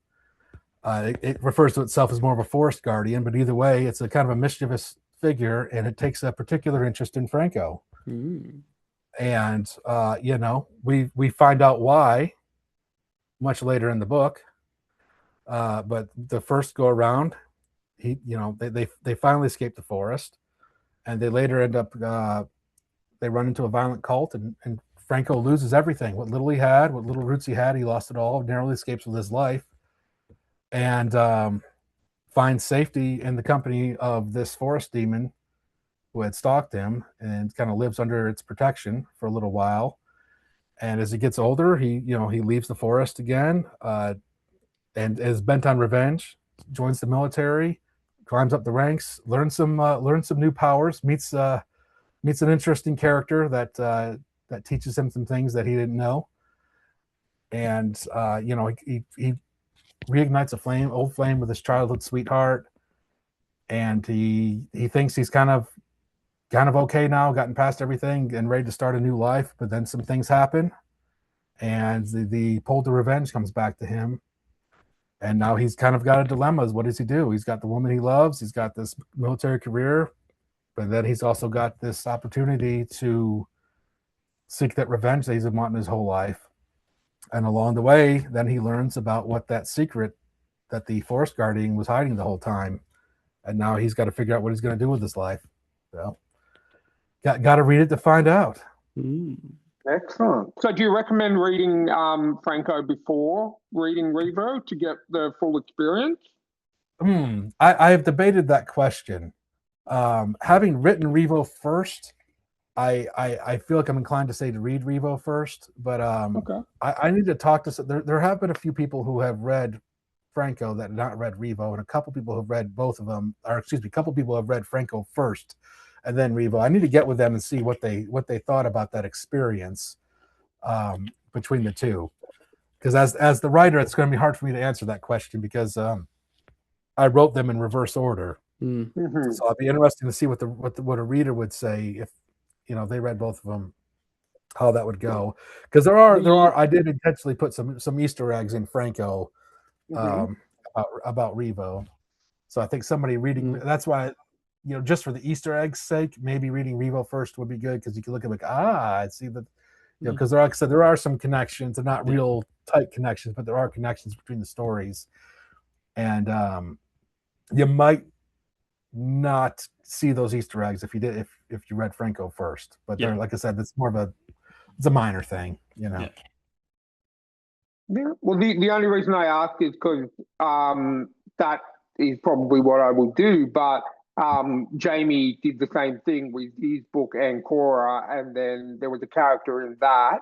It refers to itself as more of a forest guardian, but either way, it's a kind of a mischievous figure, and it takes a particular interest in Franco. And we find out why much later in the book, but the first go around, they finally escape the forest, and they later end up they run into a violent cult, and Franco loses everything. What little he had, what little roots he had, he lost it all. Narrowly escapes with his life, and finds safety in the company of this forest demon who had stalked him, and kind of lives under its protection for a little while. And as he gets older, he leaves the forest again, and is bent on revenge. Joins the military, climbs up the ranks, learns some new powers, meets an interesting character that teaches him some things that he didn't know. And he reignites old flame with his childhood sweetheart, and he thinks he's kind of okay now, gotten past everything and ready to start a new life. But then some things happen, and the pull to revenge comes back to him, and now he's kind of got a dilemma. What does he do? He's got the woman he loves, he's got this military career, but then he's also got this opportunity to seek that revenge that he's been wanting his whole life. And along the way, then he learns about what that secret that the forest guardian was hiding the whole time. And now he's got to figure out what he's going to do with his life. So, got to read it to find out. Excellent. So do you recommend reading Franco before reading Revo to get the full experience? I have debated that question. Having written Revo first, I feel like I'm inclined to say to read Revo first, but okay. I need to talk to there have been a few people who have read Franco that have not read Revo, and a couple people have read both of them, or excuse me, a couple people have read Franco first and then Revo. I need to get with them and see what they thought about that experience between the two, because as the writer, it's going to be hard for me to answer that question because I wrote them in reverse order. Mhm. So I'd be interested to see what a reader would say if they read both of them, how that would go. Because there are I did intentionally put some Easter eggs in Franco Mhm. about Revo. So I think somebody reading that's why just for the Easter eggs sake, maybe reading Revo first would be good because you can look at I see that because like I said, there are some connections. They're not real tight connections, but there are connections between the stories, and you might not see those Easter eggs if you read Franco first. But they're like I said, it's more of it's a minor thing, Yeah. Well, the only reason I ask is because that is probably what I will do. But Jamie did the same thing with his book Ancora, and then there was a character in that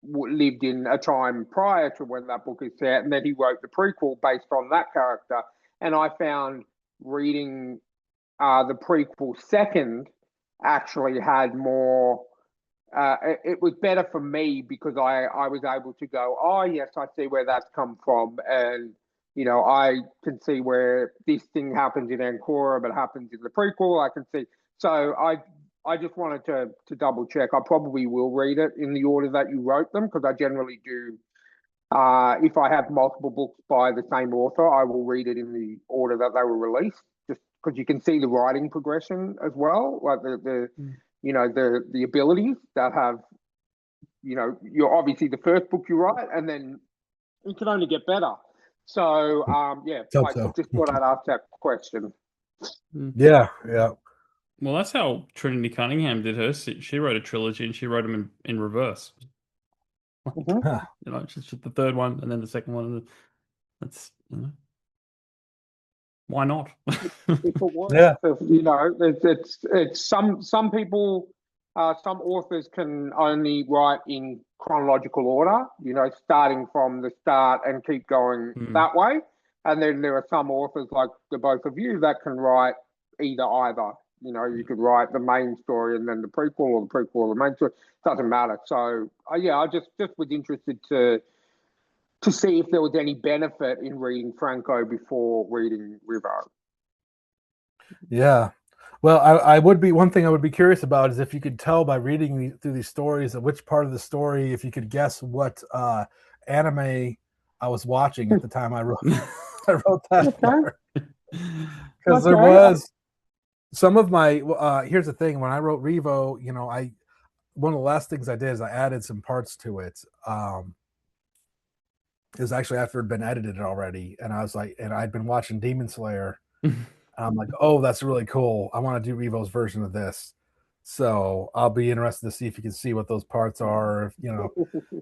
lived in a time prior to when that book is set, and then he wrote the prequel based on that character. And I found reading the prequel second actually had more. It was better for me because I was able to go, oh yes, I see where that's come from, and I can see where this thing happens in Ancora, but happens in the prequel. I can see, so I just wanted to double check. I probably will read it in the order that you wrote them because I generally do. If I have multiple books by the same author, I will read it in the order that they were released, just because you can see the writing progression as well, like the abilities that have, you're obviously the first book you write, and then it can only get better. So I just thought I'd ask that question. Yeah. Well, that's how Trinity Cunningham did hers. She wrote a trilogy and she wrote them in reverse. Just the third one and then the second one. And that's why not? Yeah. It's some people, some authors can only write in chronological order, starting from the start and keep going that way. And then there are some authors like the both of you that can write either. You could write the main story and then the prequel, or the prequel or the main story. Doesn't matter. So I just was interested to see if there was any benefit in reading Franco before reading Rivo. Yeah. Well, I would be, one thing I would be curious about is if you could tell by reading through these stories, which part of the story, if you could guess what anime I was watching at the time I wrote that part. Because there was some of my here's the thing, when I wrote Revo, one of the last things I did is I added some parts to it. It was actually after it had been edited already, and I was like, and I'd been watching Demon Slayer. I'm like, oh, that's really cool. I want to do Revo's version of this. So I'll be interested to see if you can see what those parts are.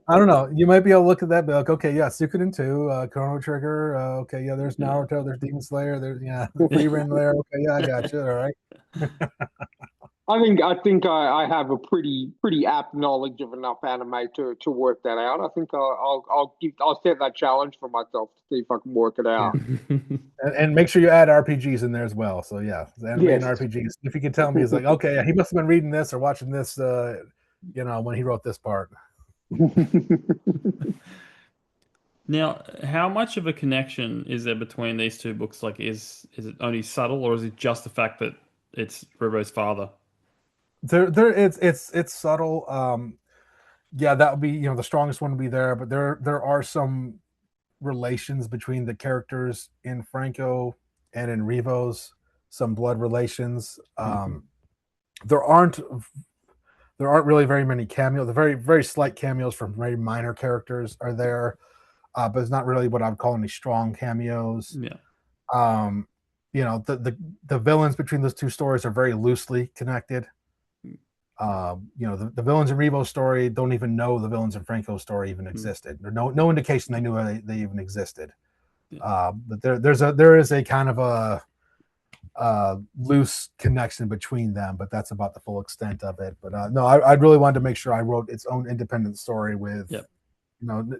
I don't know. You might be able to look at that and be like, okay, yeah, Suikoden 2, Chrono Trigger. Okay, yeah, there's Naruto, there's Demon Slayer, there's Frieren there. Okay, yeah, I got you. All right. I think I have a pretty apt knowledge of enough anime to work that out. I think I'll set that challenge for myself to see if I can work it out. And make sure you add RPGs in there as well. So yeah, anime and RPGs. If you can tell me, it's like, okay, he must have been reading this or watching this, when he wrote this part. Now, how much of a connection is there between these two books? Like, is it only subtle, or is it just the fact that it's Revo's father? It's subtle. That would be the strongest one would be there, but there are some relations between the characters in Franco and in Revo's, some blood relations. There aren't really very many cameos. The very, very slight cameos from very minor characters are there, but it's not really what I would call any strong cameos. The villains between those two stories are very loosely connected. The villains in Revo's story don't even know the villains in Franco's story even existed. There's no indication they knew they even existed. But there is a kind of a loose connection between them, but that's about the full extent of it. But no, I really wanted to make sure I wrote its own independent story with,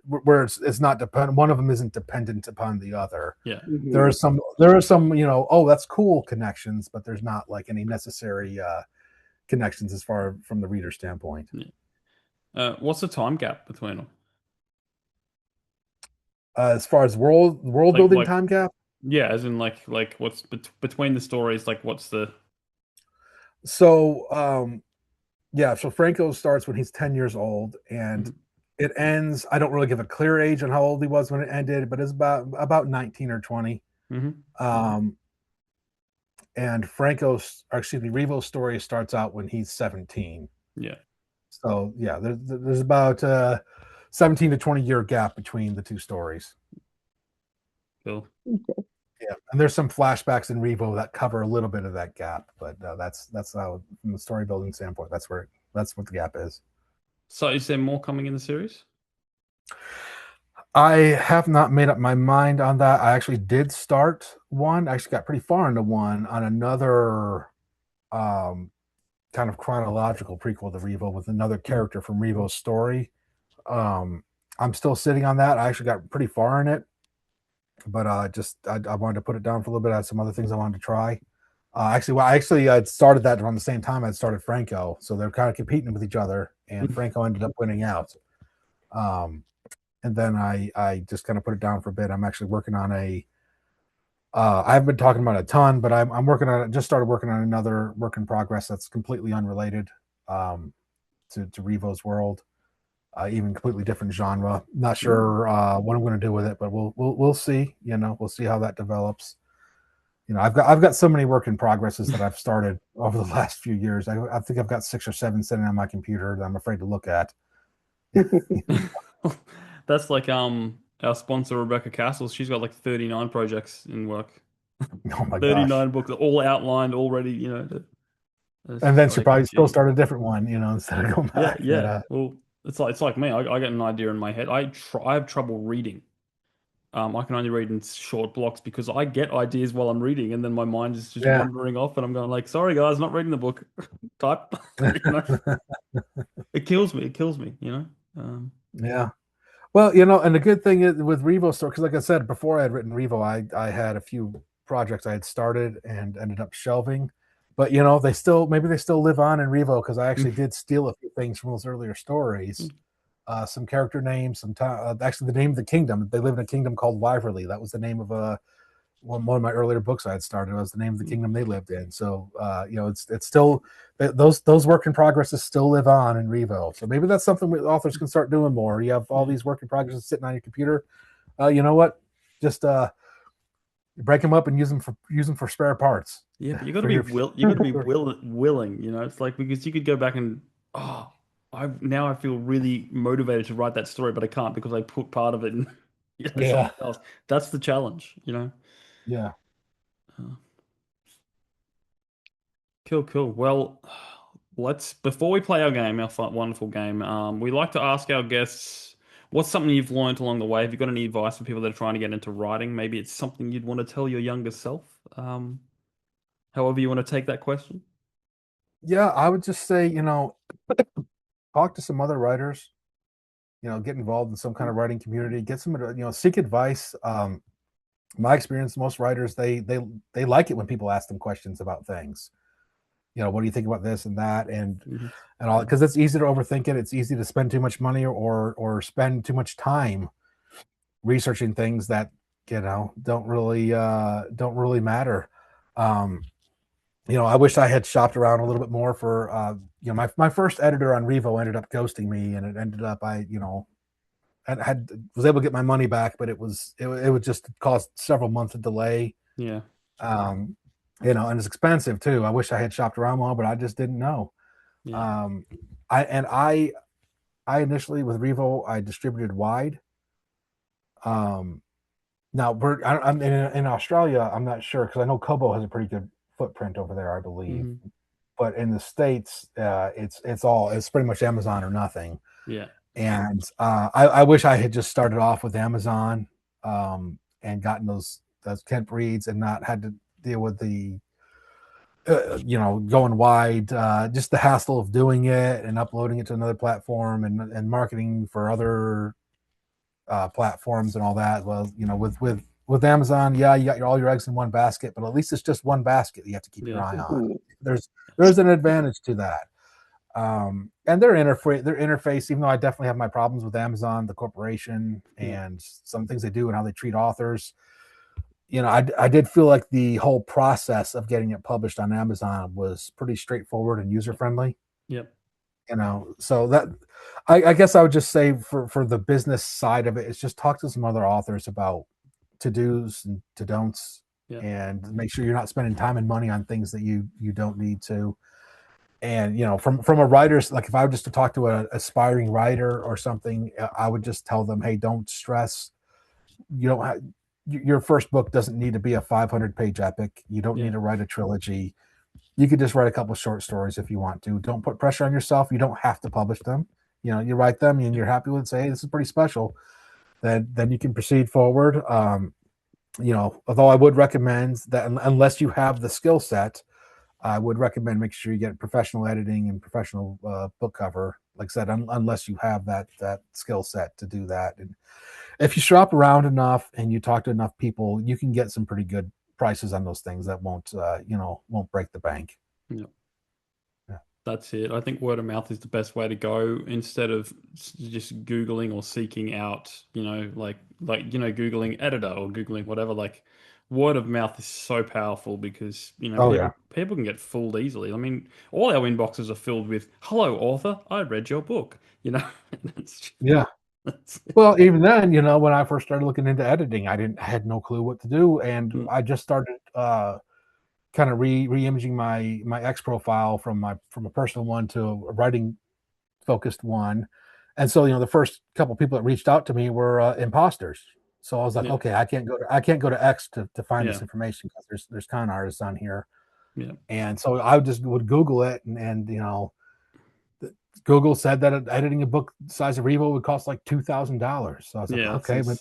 where it's not dependent. One of them isn't dependent upon the other. There are some, oh, that's cool connections, but there's not like any necessary connections as far from the reader standpoint. What's the time gap between them? As far as world building time gap? Yeah, as in like what's between the stories, like what's the... So yeah, so Franco starts when he's 10 years old, and it ends. I don't really give a clear age on how old he was when it ended, but it's about 19 or 20. And Revo's story starts out when he's 17. Yeah. So yeah, there's about 17 to 20-year gap between the two stories. Cool. Yeah, and there's some flashbacks in Revo that cover a little bit of that gap, but that's how, from the story building standpoint, that's what the gap is. So is there more coming in the series? I have not made up my mind on that. I actually did start one. I actually got pretty far into one on another kind of chronological prequel to Revo with another character from Revo's story. I'm still sitting on that. I actually got pretty far in it, but I wanted to put it down for a little bit. I had some other things I wanted to try. I started that around the same time I'd started Franco, so they're kind of competing with each other, and Franco ended up winning out. And then I just kind of put it down for a bit. I'm actually working on I haven't been talking about a ton, but I'm working on it. Just started working on another work in progress that's completely unrelated to Revo's world, even completely different genre. Not sure what I'm going to do with it, but we'll see. We'll see how that develops. I've got so many work in progresses that I've started over the last few years. I think I've got 6 or 7 sitting on my computer that I'm afraid to look at. That's like our sponsor Rebecca Kearsells. She's got like 39 projects in work. Oh my 39 gosh. books, all outlined already. And then she'll probably still start a different one, instead of going back. Yeah. Well, it's like me. I get an idea in my head. I have trouble reading. I can only read in short blocks because I get ideas while I'm reading, and then my mind is just wandering off, and I'm going like, "Sorry, guys, not reading the book." Type. It kills me. Yeah. Well, and the good thing is with Revo story, because like I said before, I had written Revo, I had a few projects I had started and ended up shelving, but they still live on in Revo, because I actually did steal a few things from those earlier stories. Some character names, actually the name of the kingdom. They live in a kingdom called Wyverley. That was the name of one of my earlier books I had started. Was the name of the kingdom they lived in. So it's still, those work in progresses still live on in Revo. So maybe that's something authors can start doing more. You have all these work in progresses sitting on your computer. You know what? Just break them up and use them for spare parts. Yeah, but you got to be willing. It's like, because you could go back and I feel really motivated to write that story, but I can't because I put part of it in something else. That's the challenge, Yeah. Cool. Well, before we play our game, our wonderful game, we like to ask our guests, what's something you've learned along the way? Have you got any advice for people that are trying to get into writing? Maybe it's something you'd want to tell your younger self. However you want to take that question. Yeah, I would just say, talk to some other writers, get involved in some kind of writing community, get some, seek advice. My experience, most writers, they like it when people ask them questions about things. What do you think about this and that, and all, because it's easy to overthink it. It's easy to spend too much money or spend too much time researching things that don't really matter. I wish I had shopped around a little bit more for my first editor on Revo ended up ghosting me, and it ended up was able to get my money back, but it would just cost several months of delay. Yeah. And it's expensive too. I wish I had shopped around more, but I just didn't know. Yeah. I initially with Revo, I distributed wide. Now I'm in Australia. I'm not sure, because I know Kobo has a pretty good footprint over there, I believe. But in the States, it's pretty much Amazon or nothing. Yeah. And I wish I had just started off with Amazon and gotten those Kent reads and not had to deal with the going wide, just the hassle of doing it and uploading it to another platform and marketing for other platforms and all that. Well, with Amazon, you got all your eggs in one basket, but at least it's just one basket you have to keep your eye on. There's an advantage to that. And their interface, even though I definitely have my problems with Amazon, the corporation, and some things they do and how they treat authors, I did feel like the whole process of getting it published on Amazon was pretty straightforward and user friendly. Yep. So that I guess I would just say for the business side of it, it's just talk to some other authors about to do's and to don'ts, Yep. and make sure you're not spending time and money on things that you don't need to. And from a writer's, like if I were just to talk to an aspiring writer or something, I would just tell them, hey, don't stress. You don't have your first book doesn't need to be a 500-page epic. You don't need to write a trilogy. You could just write a couple short stories if you want to. Don't put pressure on yourself. You don't have to publish them. You write them and you're happy with it, say, hey, this is pretty special. Then you can proceed forward. Although I would recommend that unless you have the skill set, I would recommend making sure you get professional editing and professional book cover. Like I said, unless you have that skill set to do that. And if you shop around enough and you talk to enough people, you can get some pretty good prices on those things that won't break the bank. Yeah. That's it. I think word of mouth is the best way to go instead of just Googling or seeking out, Googling editor or Googling whatever. Like, word of mouth is so powerful because, people can get fooled easily. I mean, all our inboxes are filled with, hello, author, I read your book, Well, even then, when I first started looking into editing, I had no clue what to do. And I just started kind of re-imaging my X profile from a personal one to a writing focused one. And so, the first couple people that reached out to me were imposters. So I was like, okay, I can't go to X to find this information because there's con artists on here. Yeah. And so I would Google it and Google said that editing a book the size of Revo would cost like $2,000. So I was like, okay, but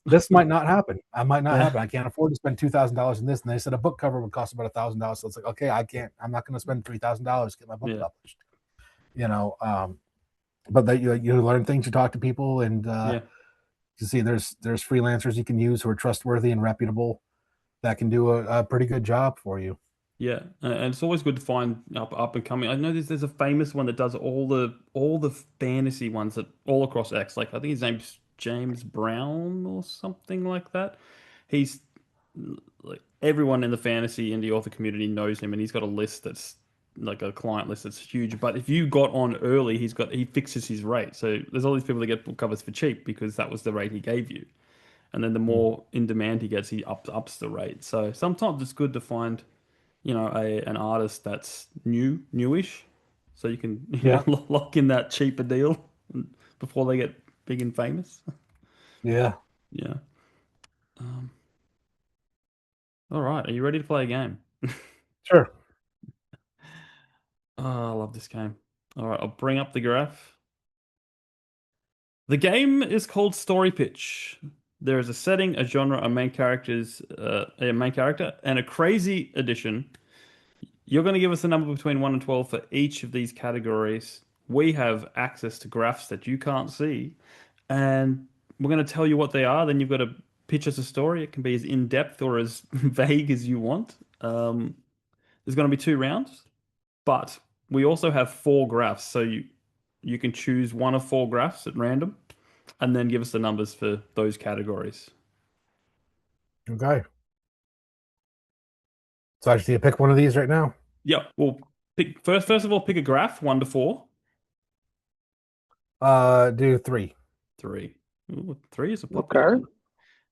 this might not happen. I might not happen. I can't afford to spend $2,000 in this. And they said a book cover would cost about $1,000. So it's like, okay, I'm not going to spend $3,000 to get my book published. But that you learn things, you talk to people, and you see there's freelancers you can use who are trustworthy and reputable that can do a pretty good job for you. Yeah, and it's always good to find up and coming. I know there's a famous one that does all the fantasy ones that all across X. Like I think his name's James Brown or something like that. He's like everyone in the fantasy indie author community knows him, and he's got a list that's like a client list that's huge. But if you got on early, he fixes his rate. So there's all these people that get book covers for cheap because that was the rate he gave you, and then the more in demand he gets, he ups the rate. So sometimes it's good to find an artist that's newish, so you can lock in that cheaper deal before they get big and famous. Yeah. All right, are you ready to play a game? Sure. Oh, I love this game. All right, I'll bring up the graph. The game is called Story Pitch. There is a setting, a genre, a main character, and a crazy addition. You're going to give us a number between 1 and 12 for each of these categories. We have access to graphs that you can't see, and we're going to tell you what they are. Then you've got to pitch us a story. It can be as in-depth or as vague as you want. There's going to be 2 rounds, but we also have 4 graphs, so you can choose one of 4 graphs at random, and then give us the numbers for those categories. Okay. So I just need to pick one of these right now? Yeah. Well, first of all, pick a graph, 1 to 4. Do 3. 3. Ooh, 3 is a popular one.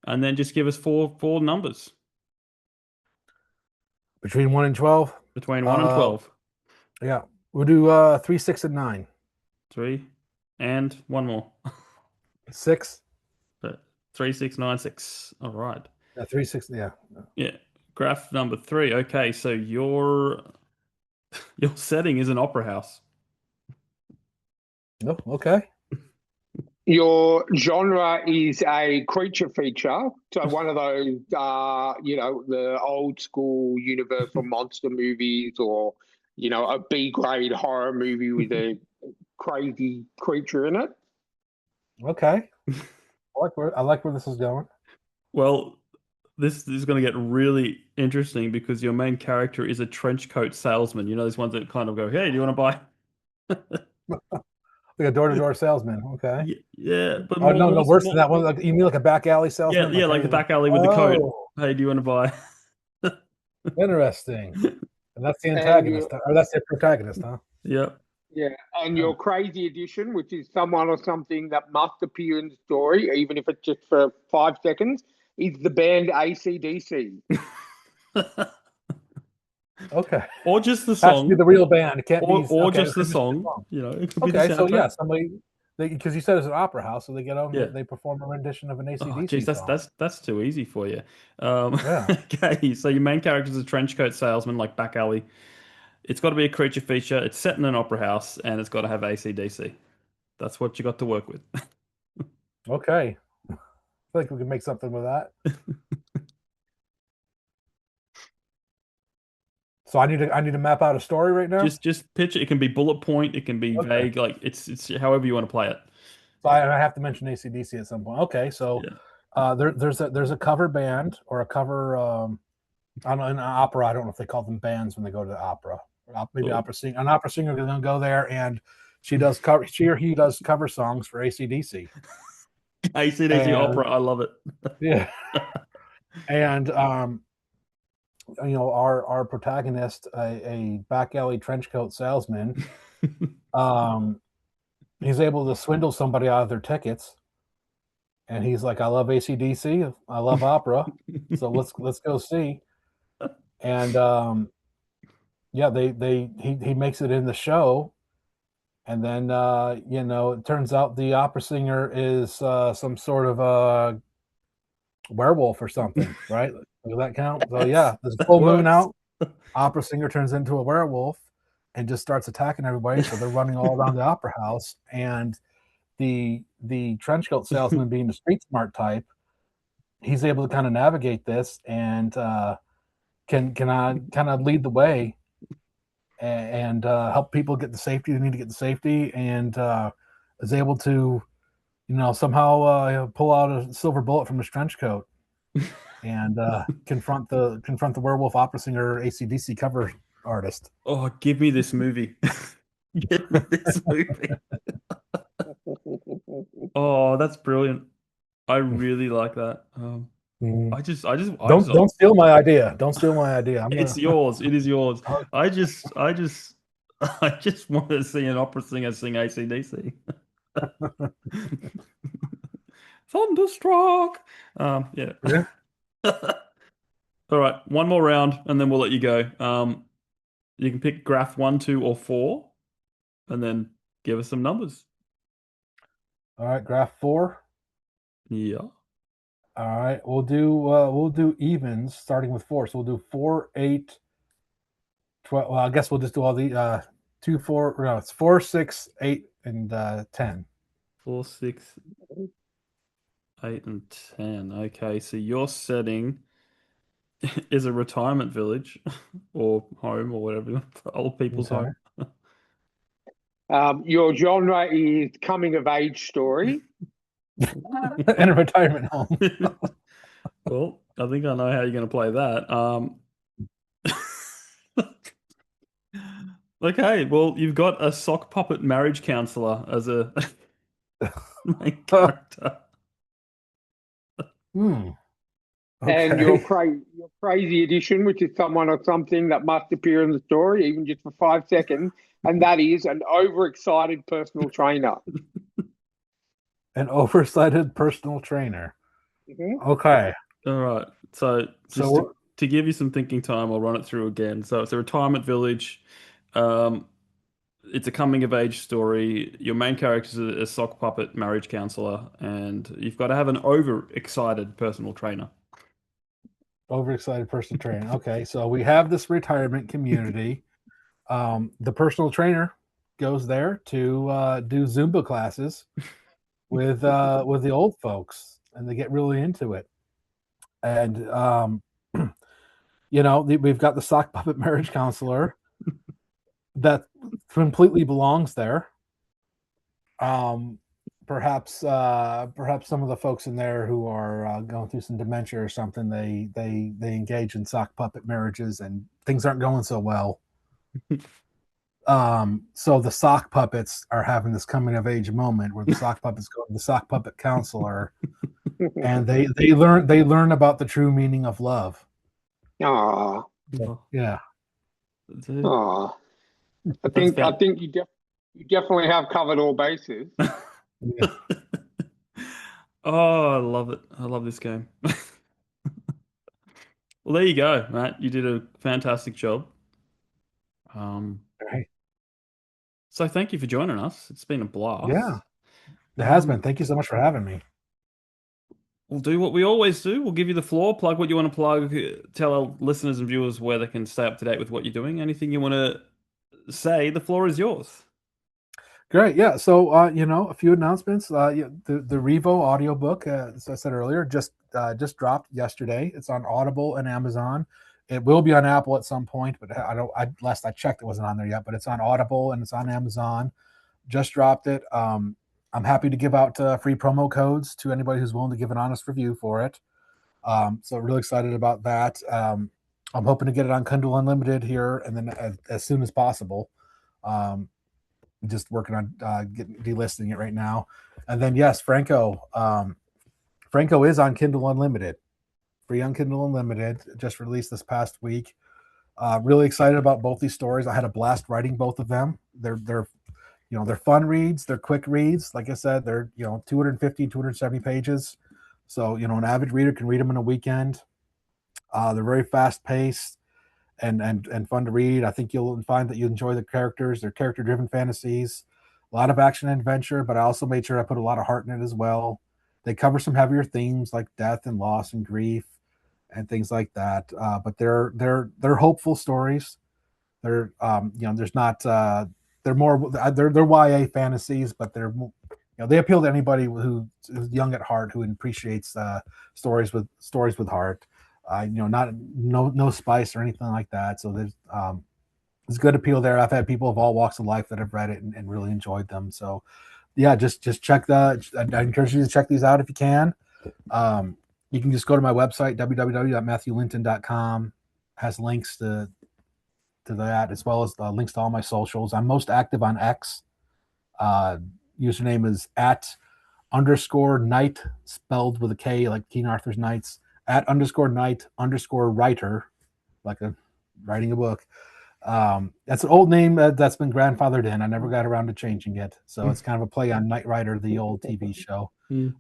And then just give us four numbers. Between 1 and 12? Between 1 and 12. Yeah. We'll do 3, 6, and 9. 3 and 1 more. 6. 3, 6, 9, 6. All right. 3, 6. Yeah. Yeah. Graph number 3. Okay, so your setting is an opera house. Oh, okay. Your genre is a creature feature, so one of those, the old school Universal monster movies, or a B-grade horror movie with a crazy creature in it. Okay. I like where this is going. Well, this is going to get really interesting because your main character is a trench coat salesman. You know, those ones that kind of go, "Hey, do you want to buy?" Like a door-to-door salesman. Okay. Yeah, but no, worse than that one. Like, you mean like a back alley salesman? Yeah, like the back alley with the coat. Hey, do you want to buy? Interesting. And that's the And antagonist, or that's the protagonist, huh? Yep. yeah, and your crazy edition, which is someone or something that must appear in the story, even if it's just for 5 seconds, is the band AC/DC. Okay. Or just the Has to be song. the real band. It can't be. Or Okay, just the song. You know, it could be the okay, so yeah, soundtrack. somebody because you said it's an opera house, so they get on. Yeah. They perform a rendition of an Oh, AC/DC geez, song. that's too easy for you. Yeah. Okay, so your main character is a trench coat salesman, like back alley. It's got to be a creature feature. It's set in an opera house, and it's got to have AC/DC. That's what you got to work with. Okay. I feel like we can make something with that. So I need to map out a story right now. Just picture. It can be bullet point. It can be Okay. vague. Like it's however you want to play it. So I have to mention AC/DC at some point. Okay, so Yeah. there's a cover band or a cover. I don't know, in an opera. I don't know if they call them bands when they go to the opera. Maybe Cool. opera singer. An opera singer is going to go there, and she or he does cover songs for AC/DC. AC/DC opera. I love it. Yeah, and our protagonist, a back alley trench coat salesman, he's able to swindle somebody out of their tickets, and he's like, "I love AC/DC. I love opera, so let's go see." And yeah, he makes it in the show, and then it turns out the opera singer is some sort of a werewolf or something, right? Does that count? So yeah, there's a full moon out. Opera singer turns into a werewolf and just starts attacking everybody. So they're running all around the opera house, and the trench coat salesman, being the street smart type, he's able to kind of navigate this and can kind of lead the way and help people get the safety they need to get the safety, and is able to somehow pull out a silver bullet from his trench coat and confront the werewolf opera singer AC/DC cover artist. Oh, give me this movie. Give me this movie. Oh, that's brilliant. I really like that. Don't steal my idea. Don't steal my idea. It's yours. It is yours. I just want to see an opera singer sing AC/DC. Thunderstruck. Yeah. All right, one more round, and then we'll let you go. You can pick graph 1, 2, or 4, and then give us some numbers. All right, graph 4. Yeah. All right, we'll do evens starting with 4. So we'll do 4, 8, 12. Well, I guess we'll just do all the 2, 4. No, it's 4, 6, 8, and 10. 4, 6, 8, and 10. Okay, so your setting is a retirement village or home or whatever, old people's home. Your genre is coming of age story. In a retirement home. Well, I think I know how you're going to play that. Okay, well, you've got a sock puppet marriage counselor as a main character. Okay. And your crazy edition, which is someone or something that must appear in the story, even just for 5 seconds, and that is an overexcited personal trainer. An overexcited personal trainer. Mm-hmm. Okay. All right. So to give you some thinking time, I'll run it through again. So it's a retirement village. It's a coming of age story. Your main character is a sock puppet marriage counselor, and you've got to have an overexcited personal trainer. Overexcited personal trainer. Okay, so we have this retirement community. The personal trainer goes there to do Zumba classes with the old folks, and they get really into it. And we've got the sock puppet marriage counselor that completely belongs there. Perhaps some of the folks in there who are going through some dementia or something, they engage in sock puppet marriages, and things aren't going so well. So the sock puppets are having this coming of age moment where the sock puppets go to the sock puppet counselor and they learn about the true meaning of love. Aw. Yeah. Aw. I That's think you definitely have covered all bases. Yeah. Oh, I love it. I love this game. Well, there you go, Matt. You did a fantastic job. Um, Right. so thank you for joining us. It's been a blast. Yeah. It has been. Thank you so much for having me. We'll do what we always do. We'll give you the floor, plug what you want to plug, tell our listeners and viewers where they can stay up to date with what you're doing. Anything you want to say, the floor is yours. Great. Yeah. So, a few announcements. The Revo audiobook, as I said earlier, just dropped yesterday. It's on Audible and Amazon. It will be on Apple at some point, but last I checked, it wasn't on there yet. But it's on Audible and it's on Amazon. Just dropped it. I'm happy to give out free promo codes to anybody who's willing to give an honest review for it. So really excited about that. I'm hoping to get it on Kindle Unlimited here and then as soon as possible. Just working on delisting it right now. And then yes, Franco is on Kindle Unlimited, free on Kindle Unlimited, just released this past week. Really excited about both these stories. I had a blast writing both of them. They're fun reads, they're quick reads. Like I said, they're 250, 270 pages. So an avid reader can read them in a weekend. They're very fast paced and fun to read. I think you'll find that you enjoy the characters. They're character-driven fantasies, a lot of action and adventure, but I also made sure I put a lot of heart in it as well. They cover some heavier themes like death and loss and grief and things like that. But they're hopeful stories. They're there's not they're more they're YA fantasies, but they appeal to anybody who's young at heart who appreciates stories with heart. No spice or anything like that. So there's good appeal there. I've had people of all walks of life that have read it and really enjoyed them. So yeah, just check that. I encourage you to check these out if you can. You can just go to my website, www.matthewlinton.com. Has links to that as well as links to all my socials. I'm most active on X. Username is @_Knight, spelled with a K, like King Arthur's Knights. @_Knight_writer, like writing a book. That's an old name that's been grandfathered in. I never got around to changing it. So it's kind of a play on Knight Rider, the old TV show.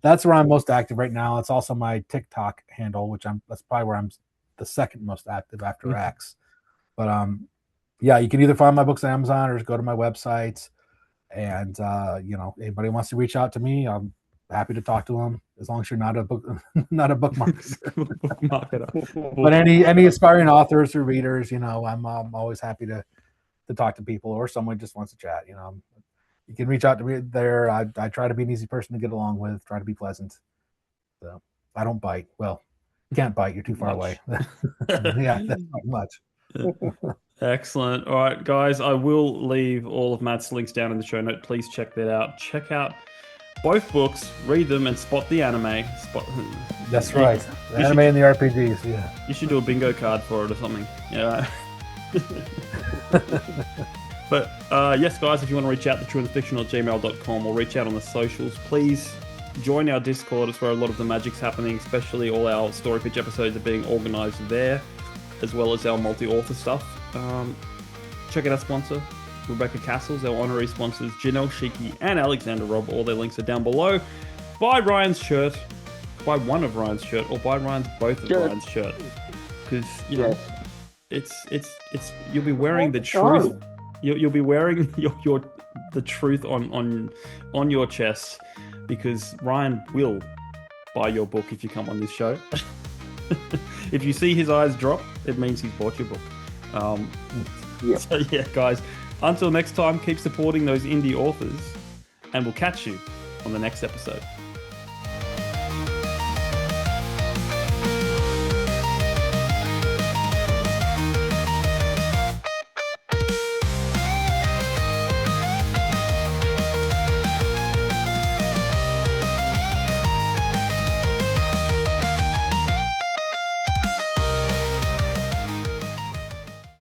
That's where I'm most active right now. It's also my TikTok handle, that's probably where I'm the second most active after X. But yeah, you can either find my books on Amazon or just go to my website. And anybody wants to reach out to me, I'm happy to talk to them, as long as you're not a bookmark. But any aspiring authors or readers, I'm always happy to talk to people, or someone just wants to chat. You can reach out to me there. I try to be an easy person to get along with, try to be pleasant. So I don't bite. Well, you can't bite, you're too far away. Yeah, that's not much. Excellent. All right, guys, I will leave all of Matt's links down in the show note. Please check that out. Check out both books, read them, and spot the anime. That's right. The anime and the RPGs, yeah. You should do a bingo card for it or something. Yeah. But yes, guys, if you want to reach out, thetrueandthefictional@gmail.com, or reach out on the socials, please join our Discord. It's where a lot of the magic's happening, especially all our story pitch episodes are being organized there, as well as our multi-author stuff. Check out our sponsor, Rebecca Kearsells, our honorary sponsors, Janelle Schiecke and Alexander Robb. All their links are down below. Buy Ryan's shirt, buy one of Ryan's shirt, or buy both of Ryan's shirt, because it's you'll be wearing the truth. You'll be wearing the truth on your chest, because Ryan will buy your book if you come on this show. If you see his eyes drop, it means he's bought your book. So yeah, guys, until next time, keep supporting those indie authors, and we'll catch you on the next episode.